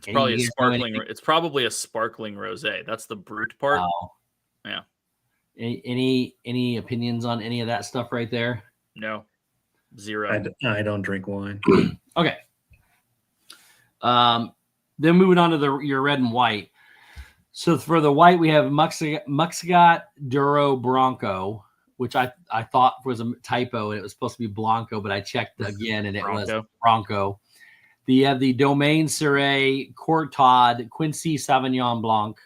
It's probably a sparkling. It's probably a sparkling rosé. That's the brute part. Wow. Yeah. Any opinions on any of that stuff right there? No. Zero. I don't drink wine. Okay. Then moving on to your red and white. So for the white, we have Muscat Duro Bronco, which I thought was a typo, and it was supposed to be Blanco, but I checked again, and it was Bronco. You have the Domaine Ciré Courtauld Quincy Sauvignon Blanc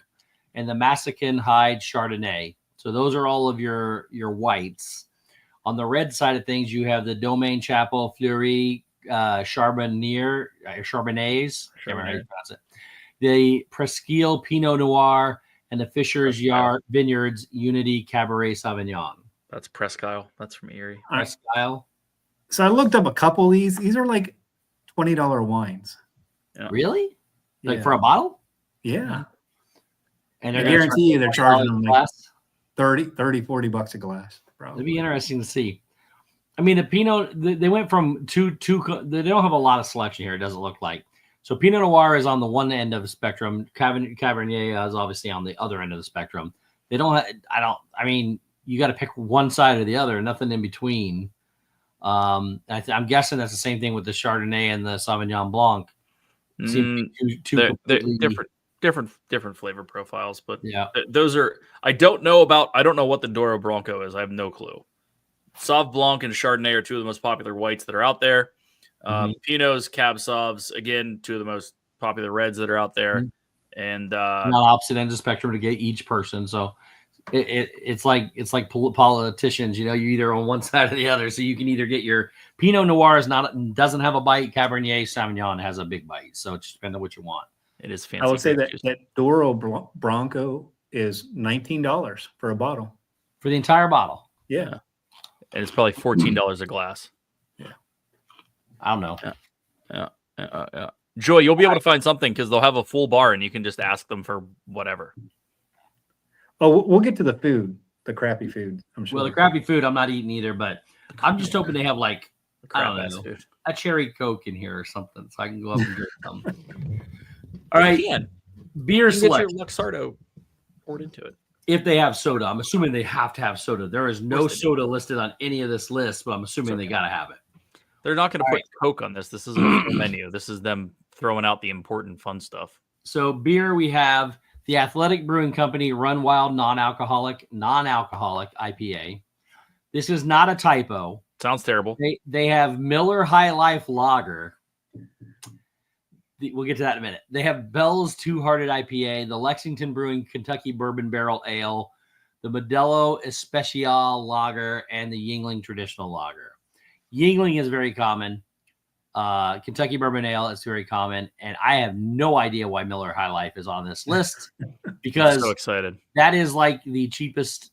and the Massican Hyde Chardonnay. So those are all of your whites. On the red side of things, you have the Domaine Chapel Fleury Charbonnays. The Presqu'île Pinot Noir and the Fisher's Yard Vineyards Unity Cabernet Sauvignon. That's Presqu'île. That's from Erie. Presqu'île. So I looked up a couple of these. These are like $20 wines. Yeah. Really? Like yeah. for a bottle? Yeah. And I guarantee you they're charging them like 30, 40 bucks a glass. Probably. It'd be interesting to see. I mean, the Pinot, they went from two. They don't have a lot of selection here. It doesn't look like. So Pinot Noir is on the one end of the spectrum. Cabernet is obviously on the other end of the spectrum. They don't. I mean, you got to pick one side or the other. Nothing in between. I'm guessing that's the same thing with the Chardonnay and the Sauvignon Blanc. Different flavor profiles, but yeah, those are. I don't know what the Douro Bronco is. I have no clue. Sauv Blanc and Chardonnay are two of the most popular whites that are out there. Pinots, Cab Sauvs, again, two of the most popular reds that are out there. And not opposite ends of the spectrum to get each person. So it's like politicians, you're either on one side or the other. So you can either get your Pinot Noir doesn't have a bite. Cabernet Sauvignon has a big bite. So it just depends on what you want. It is fancy. I would say that Douro Bronco is $19 for a bottle. For the entire bottle. Yeah. And it's probably $14 a glass. Yeah. I don't know. Yeah. Joy, you'll be able to find something because they'll have a full bar and you can just ask them for whatever. Oh, we'll get to the food, the crappy food. I'm sure. Well, the crappy food I'm not eating either, but I'm just hoping they have like, I don't know, food. A cherry Coke in here or something so I can go up and drink something. All right. Beer select. Get your Luxardo poured into it. If they have soda, I'm assuming they have to have soda. There is no soda listed on any of this list, but I'm assuming they got to have it. They're not going to put Coke on this. This isn't a full menu. This is them throwing out the important fun stuff. So beer, we have the Athletic Brewing Company Run Wild non-alcoholic IPA. This is not a typo. Sounds terrible. They have Miller High Life Lager. We'll get to that in a minute. They have Bell's Two-Hearted IPA, the Lexington Brewing Kentucky Bourbon Barrel Ale, the Modelo Especial Lager, and the Yuengling Traditional Lager. Yuengling is very common. Kentucky Bourbon Ale is very common. And I have no idea why Miller High Life is on this list because I'm so excited. That is like the cheapest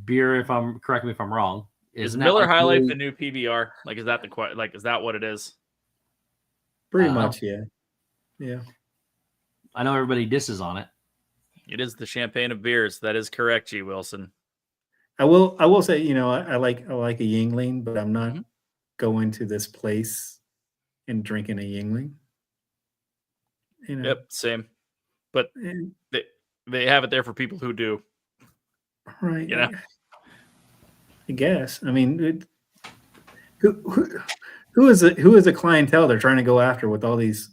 beer, correct me if I'm wrong. Is Miller High Life the new PBR? Like, is that is that what it is? Pretty much, yeah. Yeah. I know everybody disses on it. It is the champagne of beers. That is correct, G. Wilson. I will say, I like a Yuengling, but I'm not going to this place and drinking a Yuengling. Yep, same. But they have it there for people who do. Right. I guess. I mean, who is a clientele they're trying to go after with all these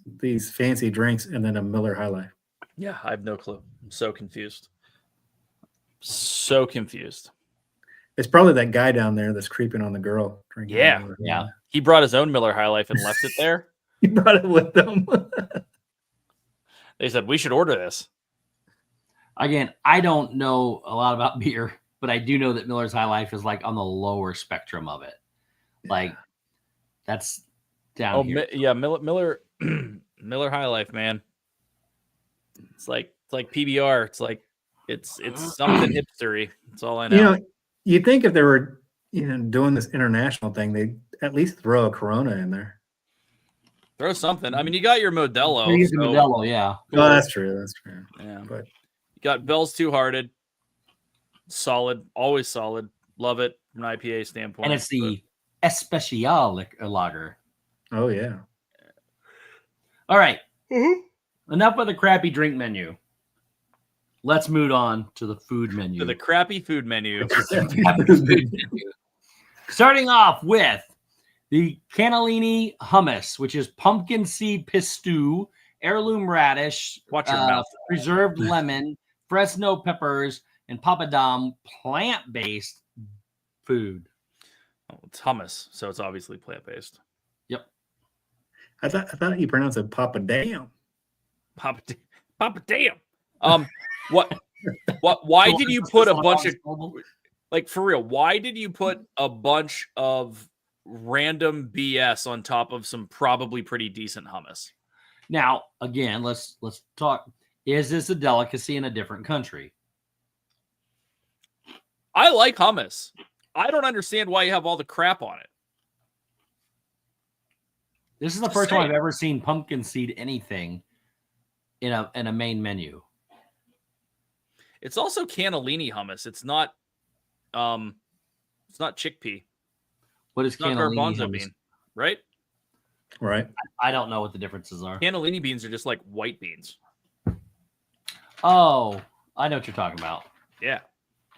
fancy drinks and then a Miller High Life? Yeah, I have no clue. I'm so confused. It's probably that guy down there that's creeping on the girl drinking. Yeah. He brought his own Miller High Life and left it there. He brought it with him. They said we should order this. Again, I don't know a lot about beer, but I do know that Miller's High Life is like on the lower spectrum of it. Like that's down here. Yeah, Miller High Life, man. It's like PBR. It's like it's something hipstery. That's all I know. You'd think if they were doing this international thing, they'd at least throw a Corona in there. Throw something. I mean, you got your Modelo. You get the Modelo, yeah. Cool. Oh, that's true. Yeah. But you got Bell's Two-Hearted. Solid. Always solid. Love it from an IPA standpoint. And it's the Especial Lager. Oh, yeah. All right. enough of the crappy drink menu. Let's move on to the food menu. To the crappy food menu. Starting off with the cannellini hummus, which is pumpkin seed pistou, heirloom radish, Watch your mouth. preserved lemon, Fresno peppers, and papadum plant-based food. Oh, it's hummus, so it's obviously plant-based. Yep. I thought you pronounced it Papa Damn. Papa damn. Why did you put a bunch of, like, for real, why did you put a bunch of random BS on top of some probably pretty decent hummus? Now, again, let's talk. Is this a delicacy in a different country? I like hummus. I don't understand why you have all the crap on it. This is the first time I've ever seen pumpkin seed anything in a main menu. It's also cannellini hummus. It's not chickpea. What is cannellini hummus? Bean, right? Right. I don't know what the differences are. Cannellini beans are just like white beans. Oh, I know what you're talking about. Yeah.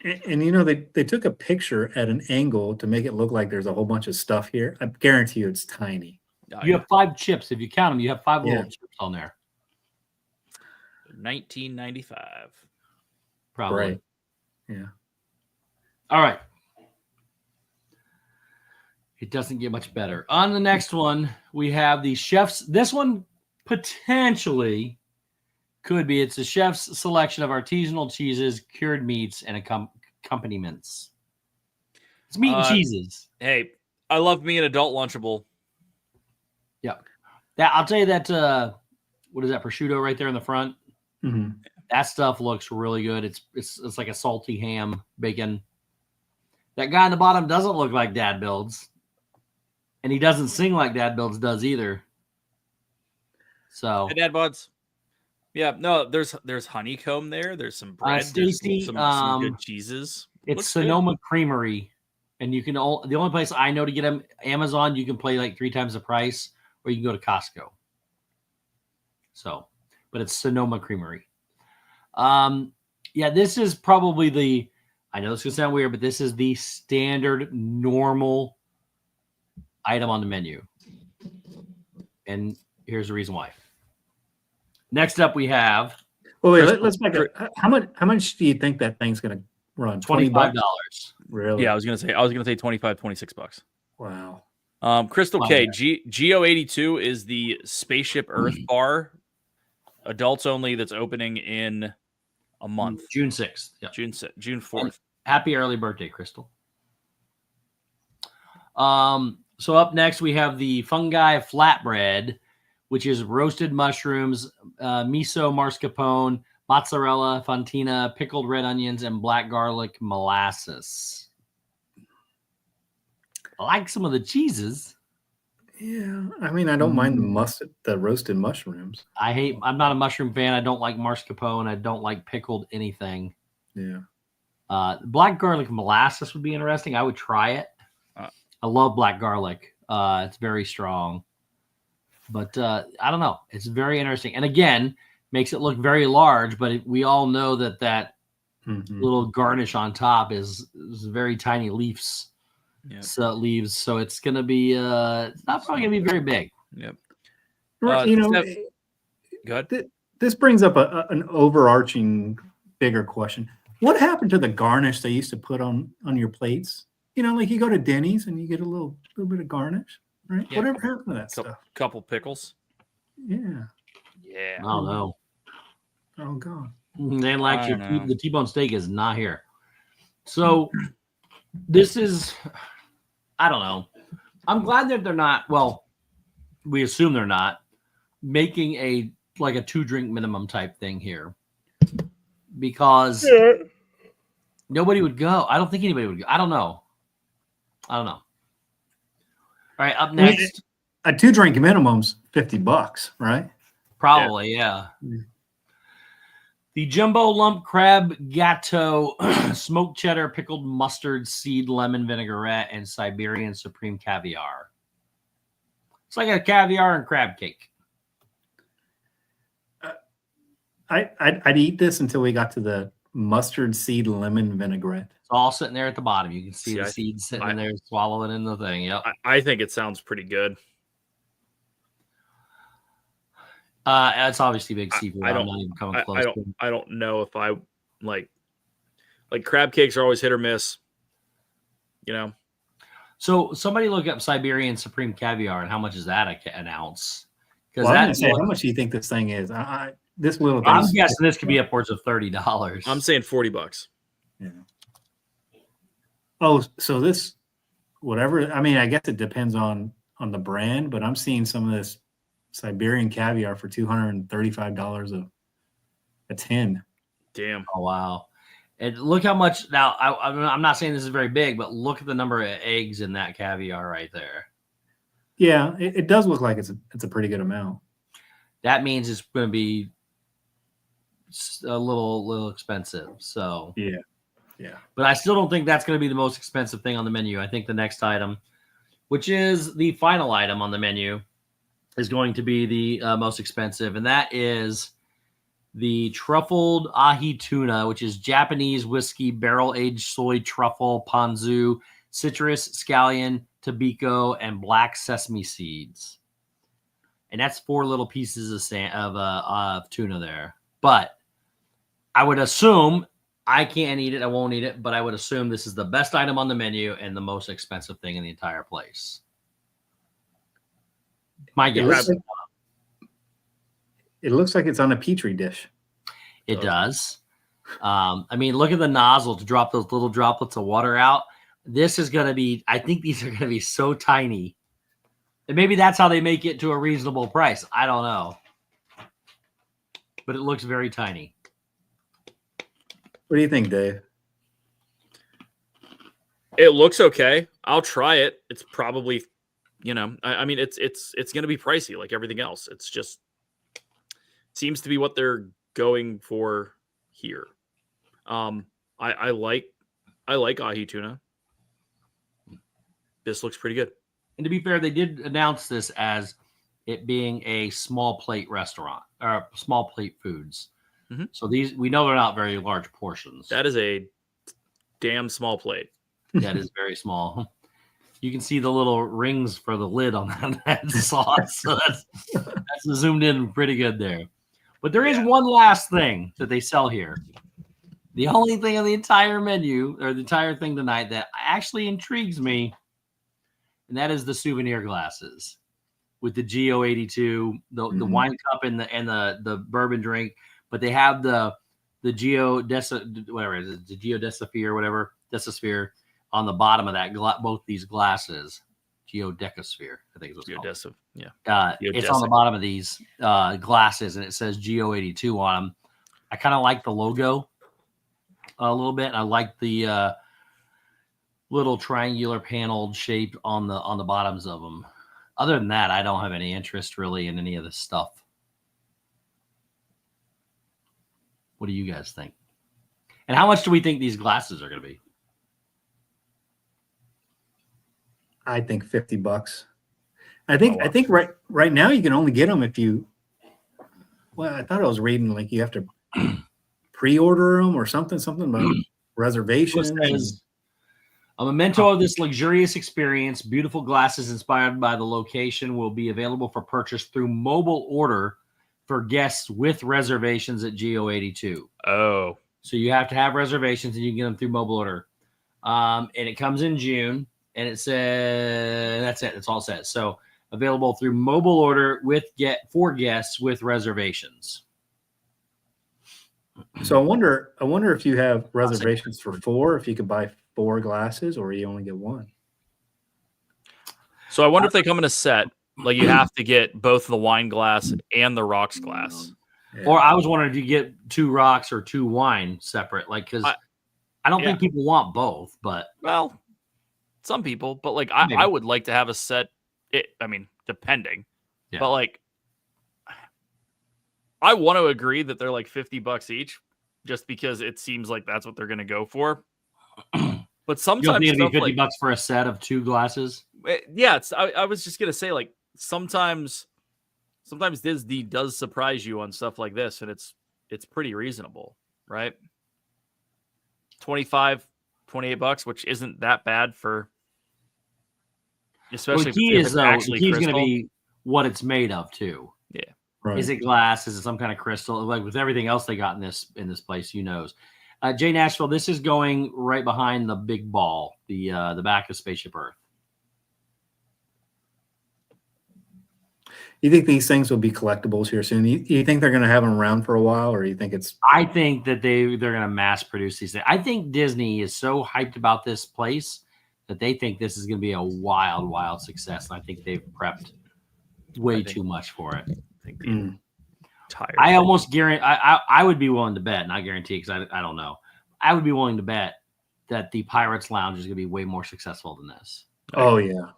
And you know, they took a picture at an angle to make it look like there's a whole bunch of stuff here. I guarantee you it's tiny. You have 5 chips. If you count them, you have 5 little chips on there. 1995. Probably. Right. Yeah. All right. It doesn't get much better. On the next one, we have the chef's. This one potentially could be. It's a chef's selection of artisanal cheeses, cured meats, and accompaniments. It's meat and cheeses. Hey, I love me an adult Lunchable. Yeah. That I'll tell you that. What is that prosciutto right there in the front? Mm-hmm. That stuff looks really good. It's like a salty ham bacon. That guy on the bottom doesn't look like Dad Builds. And he doesn't sing like Dad Builds does either. So hey, Dad Buds. Yeah, no, there's honeycomb there. There's some bread. Stacey, some good cheeses. It's Sonoma Creamery. And you can the only place I know to get them, Amazon, you can pay like 3 times the price, or you can go to Costco. So, but it's Sonoma Creamery. Yeah, this is probably I know this is gonna sound weird, but this is the standard normal item on the menu. And here's the reason why. Next up we have let's back up. How much do you think that thing's gonna run? $25. Really? Yeah, I was gonna say 25, 26 bucks. Wow. Crystal K, Geo-82 is the Spaceship Earth bar. Adults only, that's opening in a month. June 6th. Yeah. June 4th. Happy early birthday, Crystal. So up next we have the fungi flatbread, which is roasted mushrooms, miso mascarpone, mozzarella, fontina, pickled red onions, and black garlic molasses. I like some of the cheeses. Yeah, I mean, I don't mind the roasted mushrooms. I'm not a mushroom fan. I don't like mascarpone. I don't like pickled anything. Yeah. Black garlic molasses would be interesting. I would try it. I love black garlic. It's very strong. But I don't know. It's very interesting. And again, makes it look very large, but we all know that little garnish on top is very tiny leaves. Yep. So it's going to be it's not probably going to be very big. Yep. Go ahead. This brings up an overarching bigger question. What happened to the garnish they used to put on your plates? You know, like you go to Denny's and you get a little bit of garnish, right? Yeah. Whatever happened to that stuff? Couple pickles. Yeah. Yeah. I don't know. Oh God. They like the T-bone steak is not here. So this is, I don't know. I'm glad that they're not. Well, we assume they're not making a 2-drink minimum type thing here, because nobody would go. I don't think anybody would go. I don't know. All right, up next, a 2-drink minimum's $50, right? Probably, yeah. The jumbo lump crab gatto, smoked cheddar, pickled mustard, seed lemon vinaigrette, and Siberian supreme caviar. It's like a caviar and crab cake. I'd eat this until we got to the mustard seed lemon vinaigrette. It's all sitting there at the bottom. You can see the I- seeds sitting in there, swallowing in the thing. Yep. I think it sounds pretty good. It's obviously big seafood. I I'm don't- not even coming close. I don't know if I like crab cakes are always hit or miss. You know. So somebody look up Siberian Supreme Caviar and how much is that an ounce? Because Well, I'm gonna say, how much do you think this thing is? This little thing. I'm guessing this could be upwards of $30. I'm saying $40. Yeah. Oh, so this, whatever. I mean, I guess it depends on the brand, but I'm seeing some of this Siberian caviar for $235 a tin. Damn. Oh wow! And look how much. Now I'm not saying this is very big, but look at the number of eggs in that caviar right there. Yeah, it does look like it's a pretty good amount. That means it's going to be a little expensive. So yeah. But I still don't think that's going to be the most expensive thing on the menu. I think the next item, which is the final item on the menu, is going to be the most expensive, and that is the truffled ahi tuna, which is Japanese whiskey barrel-aged soy truffle, ponzu, citrus, scallion, tobacco, and black sesame seeds. And that's 4 little pieces of tuna there. But I would assume, I can't eat it, I won't eat it, but I would assume this is the best item on the menu and the most expensive thing in the entire place. My guess. It looks like it's on a petri dish. It does. I mean, look at the nozzle to drop those little droplets of water out. This is going to be, I think these are going to be so tiny. And maybe that's how they make it to a reasonable price. I don't know. But it looks very tiny. What do you think, Dave? It looks okay. I'll try it. It's probably, I mean, it's going to be pricey like everything else. It's just seems to be what they're going for here. I like ahi tuna. This looks pretty good. And to be fair, they did announce this as it being a small plate restaurant or small plate foods. Mm-hmm. So these, we know they're not very large portions. That is a damn small plate. That is very small. You can see the little rings for the lid on that sauce. So that's zoomed in pretty good there. But there is one last thing that they sell here. The only thing on the entire menu or the entire thing tonight that actually intrigues me, and that is the souvenir glasses with the Geo-82, the wine cup and the bourbon drink. But they have the Decasphere on the bottom of that, both these glasses. Geodecasphere, I think it was called. Yeah. It's on the bottom of these glasses, and it says Geo-82 on them. I kind of like the logo a little bit. I like the little triangular paneled shape on the bottoms of them. Other than that, I don't have any interest really in any of this stuff. What do you guys think? And how much do we think these glasses are going to be? I think $50. I think right now you can only get them if you. Well, I thought I was reading like you have to pre-order them or something about reservations. A memento of this luxurious experience, beautiful glasses inspired by the location will be available for purchase through mobile order for guests with reservations at Geo-82. Oh. So you have to have reservations and you can get them through mobile order. And it comes in June, and it says, that's it. That's all it says. So available through mobile order for guests with reservations. So I wonder if you have reservations for 4, if you could buy 4 glasses or you only get 1. So I wonder if they come in a set, like you have to get both the wine glass and the rocks glass. Yeah. Or I was wondering if you get 2 rocks or 2 wine separate, like, because I don't think people want both, but well, some people, but like I would like to have a set. I mean, depending, but like I want to agree that they're like $50 each, just because it seems like that's what they're going to go for. But sometimes you don't need $50 for a set of 2 glasses. Yeah, I was just gonna say, like, sometimes Disney does surprise you on stuff like this, and it's it's pretty reasonable, right? $25, $28, which isn't that bad for, especially the key if is it's though, actually the key is crystal. going to be what it's made of too. Yeah. Right. Is it glass? Is it some kind of crystal? Like with everything else they got in this place, who knows? Jay Nashville, this is going right behind the big ball, the back of Spaceship Earth. You think these things will be collectibles here soon? You think they're going to have them around for a while, or you think it's? I think that they're going to mass produce these things. I think Disney is so hyped about this place that they think this is going to be a wild, wild success. And I think they've prepped way too much for it. I think the entire I almost guarantee. I would be willing to bet, not guarantee because I don't know. I would be willing to bet that the Pirates Lounge is going to be way more successful than this. Oh yeah,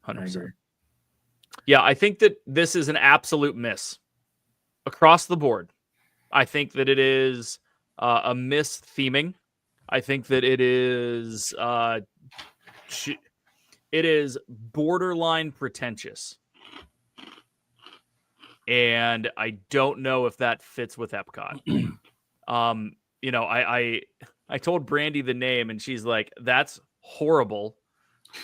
100%. Yeah, I think that this is an absolute miss across the board. I think that it is a miss theming. I think that it is borderline pretentious. And I don't know if that fits with Epcot. You know, I told Brandy the name and she's like, that's horrible.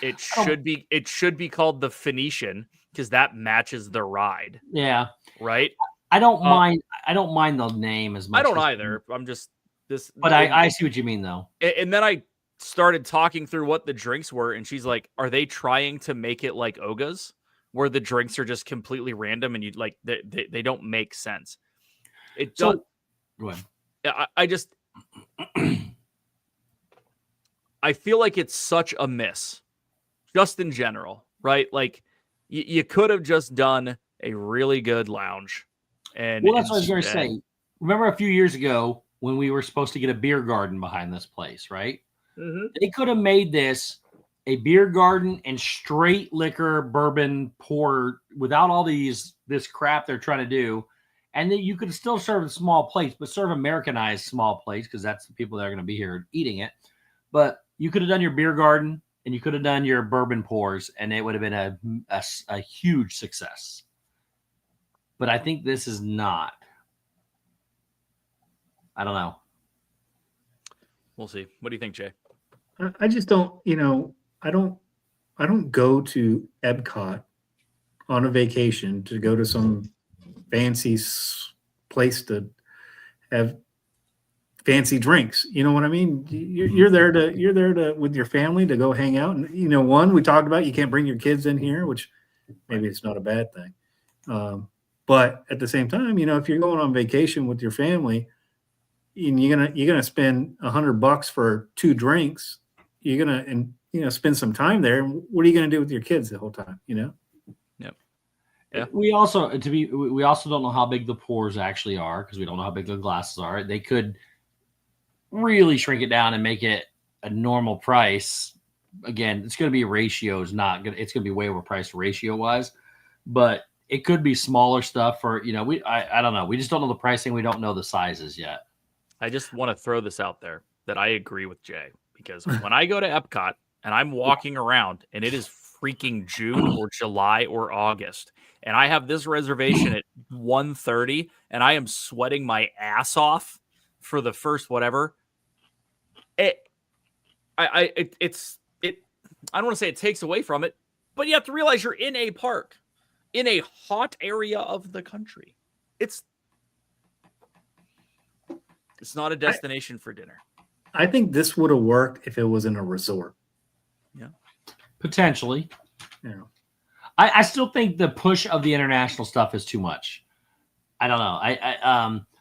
It should be called the Phoenician because that matches the ride. Yeah. Right. I don't mind the name as much. I don't either. I'm just this. But I see what you mean though. And then I started talking through what the drinks were, and she's like, "Are they trying to make it like Oga's, where the drinks are just completely random and you like they don't make sense?" It does. Go ahead. I just I feel like it's such a miss, just in general, right? Like you could have just done a really good lounge. And well, that's what I was going to say. Remember a few years ago when we were supposed to get a beer garden behind this place, right? Mm-hmm. They could have made this a beer garden and straight liquor bourbon pour without all this crap they're trying to do. And then you could still serve a small plates, but serve Americanized small plates because that's the people that are going to be here eating it. But you could have done your beer garden and you could have done your bourbon pours, and it would have been a huge success. But I think this is not. I don't know. We'll see. What do you think, Jay? I just don't. I don't go to Epcot on a vacation to go to some fancy place to have fancy drinks. You know what I mean? You're there to with your family to go hang out. And one we talked about, you can't bring your kids in here, which maybe it's not a bad thing. But at the same time, if you're going on vacation with your family and you're gonna spend $100 for 2 drinks, you're gonna spend some time there. What are you gonna do with your kids the whole time? Yep. Yeah. We also don't know how big the pours actually are because we don't know how big the glasses are. They could really shrink it down and make it a normal price. Again, it's going to be ratios, it's going to be way overpriced ratio wise, but it could be smaller stuff for, I don't know. We just don't know the pricing. We don't know the sizes yet. I just want to throw this out there that I agree with Jay, because when I go to Epcot and I'm walking around and it is freaking June or July or August, and I have this reservation at 1:30 and I am sweating my ass off for the first whatever. I don't want to say it takes away from it, but you have to realize you're in a park in a hot area of the country. It's not a destination for dinner. I think this would have worked if it was in a resort. Yeah. Potentially. Yeah. I still think the push of the international stuff is too much. I don't know.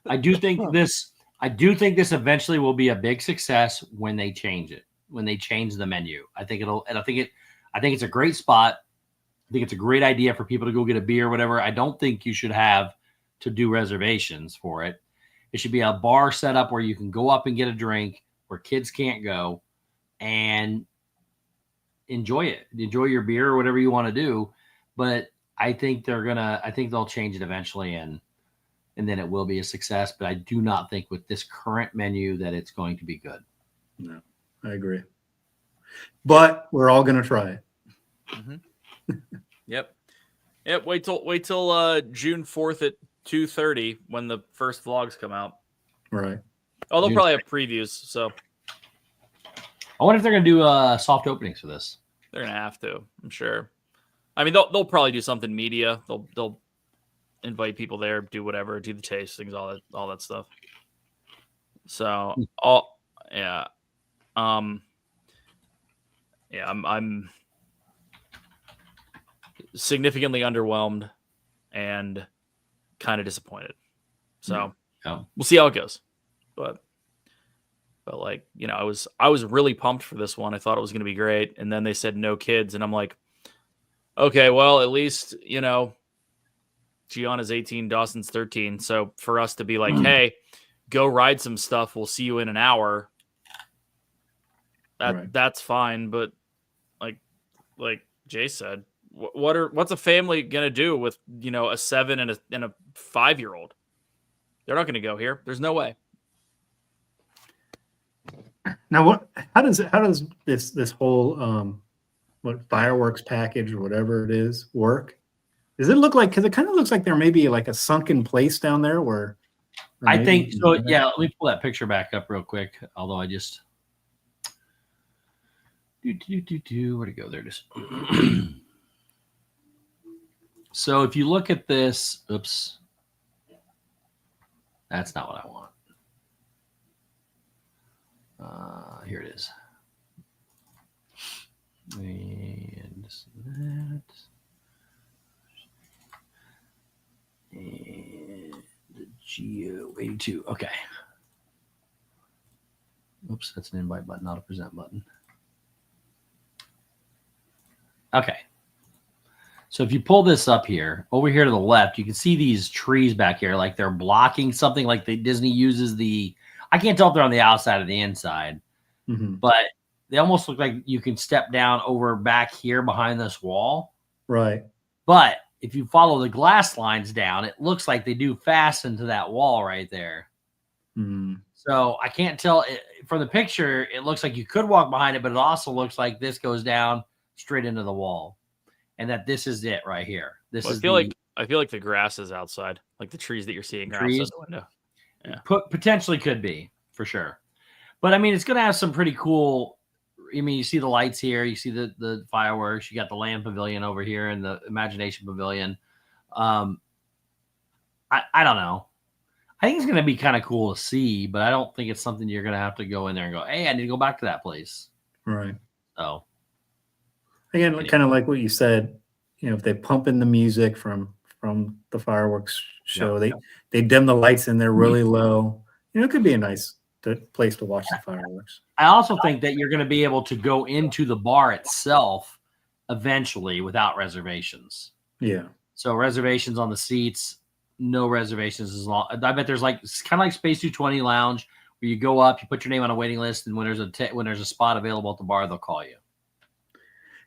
I do think this eventually will be a big success when they change it, when they change the menu. I think it's a great spot. I think it's a great idea for people to go get a beer or whatever. I don't think you should have to do reservations for it. It should be a bar set up where you can go up and get a drink where kids can't go and enjoy it. Enjoy your beer or whatever you want to do. But I think they'll change it eventually and then it will be a success. But I do not think with this current menu that it's going to be good. No, I agree. But we're all going to try it. Mm-hmm. Yep. Wait till June 4th at 2:30 when the first vlogs come out. Right. Oh, they'll probably have previews. So I wonder if they're going to do soft openings for this. they're gonna have to. I'm sure. I mean, they'll probably do something media. They'll invite people there, do whatever, do the tastings, all that stuff. So yeah, I'm significantly underwhelmed and kind of disappointed. So we'll see how it goes. But like, I was really pumped for this one. I thought it was going to be great, and then they said no kids, and I'm like, okay, well, at least Gianna's 18, Dawson's 13. So for us to be like, hey, go ride some stuff, we'll see you in an hour. That's fine, but like Jay said, what's a family gonna do with a 7 and a 5-year-old? They're not gonna go here. There's no way. Now, how does this whole what fireworks package or whatever it is work? Does it look like, because it kind of looks like there may be like a sunken place down there where I think so. Yeah, let me pull that picture back up real quick. Although I just where'd it go? There it is. So if you look at this, oops, that's not what I want. Here it is. And that. And the Geo-82. Okay. Oops, that's an invite button, not a present button. Okay. So if you pull this up here, over here to the left, you can see these trees back here, like they're blocking something, like Disney uses I can't tell if they're on the outside or the inside, but they almost look like you can step down over back here behind this wall. Right. But if you follow the glass lines down, it looks like they do fasten to that wall right there. So I can't tell from the picture. It looks like you could walk behind it, but it also looks like this goes down straight into the wall, and that this is it right here. I feel like the grass is outside, like the trees that you're seeing are outside the window. Yeah, potentially could be for sure. But I mean, it's going to have some pretty cool. I mean, you see the lights here, you see the fireworks, you got the land pavilion over here and the imagination pavilion. I don't know. I think it's going to be kind of cool to see, but I don't think it's something you're going to have to go in there and go, hey, I need to go back to that place. Right. So again, kind of like what you said, if they pump in the music from the fireworks show, they dim the lights in there really low. It could be a nice place to watch the fireworks. I also think that you're going to be able to go into the bar itself eventually without reservations. Yeah. So reservations on the seats, no reservations as long. I bet there's it's kind of like Space 220 Lounge where you go up, you put your name on a waiting list, and when there's a spot available at the bar, they'll call you.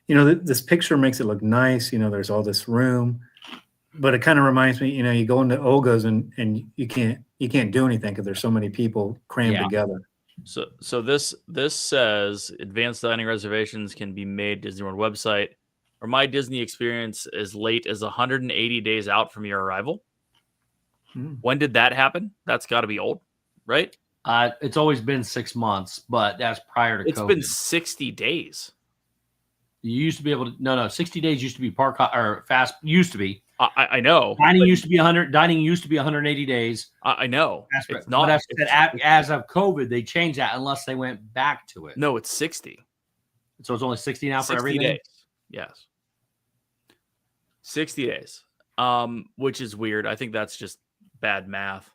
This picture makes it look nice. There's all this room, but it kind of reminds me, you go into Olga's and you can't do anything because there's so many people crammed together. So this says advanced dining reservations can be made Disney World website or My Disney Experience as late as 180 days out from your arrival. When did that happen? That's got to be old, right? It's always been 6 months, but that's prior to COVID. It's been 60 days. You used to be able to 60 days used to be park or fast used to be. I know. Dining used to be 100. Dining used to be 180 days. I know. It's not. As of COVID, they changed that unless they went back to it. No, it's 60. So it's only 60 now for 60 everything. Days. Yes. 60 days. Which is weird. I think that's just bad math.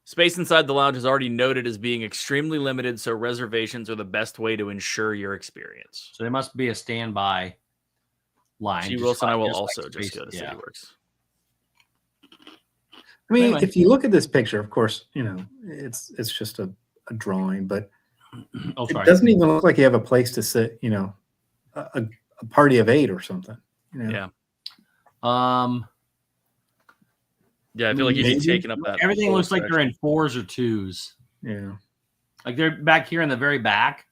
Space inside the lounge is already noted as being extremely limited, so reservations are the best way to ensure your experience. So there must be a standby line. G. Wilson, I will also just go to CityWorks. I mean, if you look at this picture, of course, it's just a drawing, but it doesn't even look like you have a place to sit, a party of 8 or something. Yeah. Yeah, I feel like you'd be taking up that. Everything looks like they're in 4s or 2s. Yeah. Like they're back here in the very back.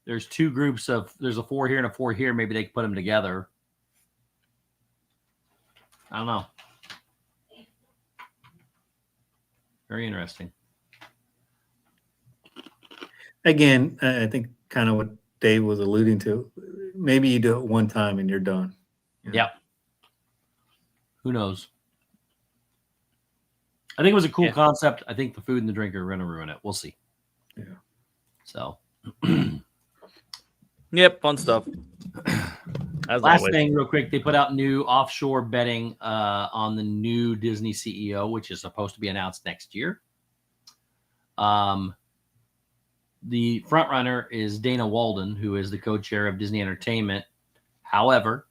There's 2 groups there's a 4 here and a 4 here. Maybe they can put them together. I don't know. Very interesting. Again, I think kind of what Dave was alluding to. Maybe you do it one time and you're done. Yep. Who knows? I think it was a cool concept. I think the food and the drink are going to ruin it. We'll see. Yeah. So. Yep, fun stuff. As Last always. thing, real quick, they put out new offshore betting on the new Disney CEO, which is supposed to be announced next year. The front runner is Dana Walden, who is the co-chair of Disney Entertainment. However,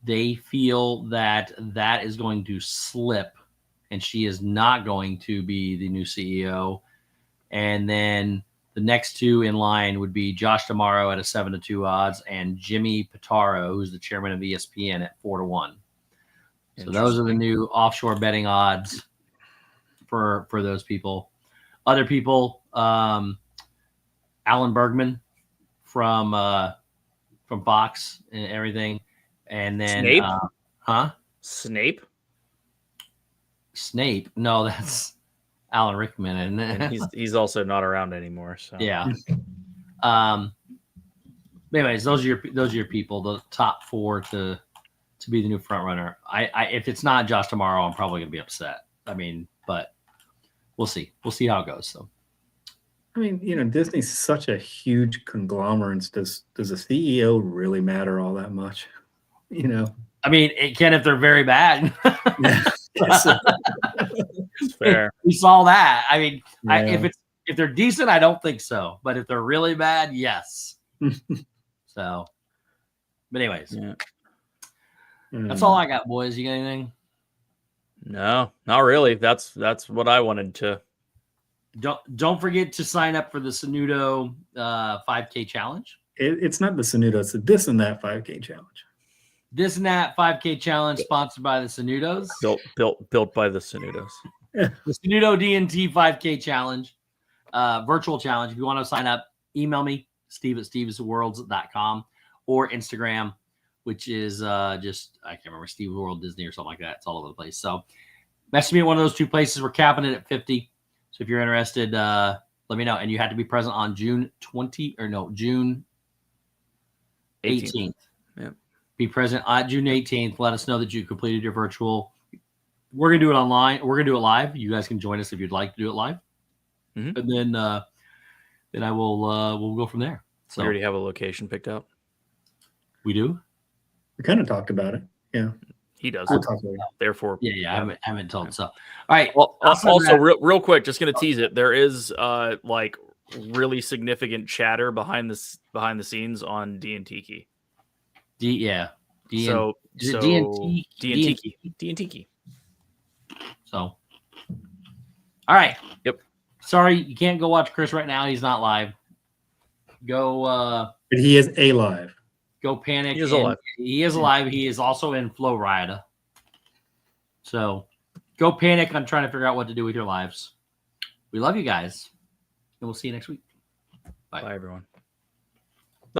they feel that that is going to slip, and she is not going to be the new CEO. And then the next two in line would be Josh D'Amaro at a 7-2 odds and Jimmy Pitaro, who's the chairman of ESPN, at 4-1. So those are the new offshore betting odds for those people. Other people, Alan Bergman from Fox and everything, and then Snape? Snape? No, that's Alan Rickman, and he's also not around anymore. So yeah. Anyways, those are your people, the top four to be the new front runner. I if it's not Josh tomorrow, I'm probably gonna be upset. I mean, but we'll see. We'll see how it goes. So, I mean, Disney's such a huge conglomerate. Does a CEO really matter all that much? I mean, it can if they're very bad. Fair. We saw that. I mean, if they're decent, I don't think so. But if they're really bad, yes. So, but anyways, that's all I got, boys. You got anything? No, not really. That's what I wanted to. Don't forget to sign up for the Snood 5K challenge. It's not the Snood, it's the This and That 5K challenge. This and That 5K challenge sponsored by the Snoodos. Built by the Snoodos. The Snood DNT 5K challenge, virtual challenge. If you want to sign up, email me, steve@stevesworlds.com, or Instagram, which is just, I can't remember, Stevesworld Disney or something like that. It's all over the place. So message me at one of those two places. We're capping it at 50. So if you're interested, let me know. And you had to be present on June 18th. Yep. Be present on June 18th. Let us know that you completed your virtual. We're going to do it online. We're going to do it live. You guys can join us if you'd like to do it live. Mm-hmm. And then I will we'll go from there. So we already have a location picked out. We do? We kind of talked about it. Yeah. He does. We'll talk about it. Therefore. Yeah. I haven't told. So, all right. Well, also real quick, just going to tease it. There is like really significant chatter behind the scenes on D&Tiki. D&Tiki. So, all right. Yep. Sorry, you can't go watch Chris right now. He's not live. Go. But he is alive. Go Panic. He is alive. He is alive. He is also in Flow Rida. So, go Panic on trying to figure out what to do with your lives. We love you guys, and we'll see you next week. Bye everyone.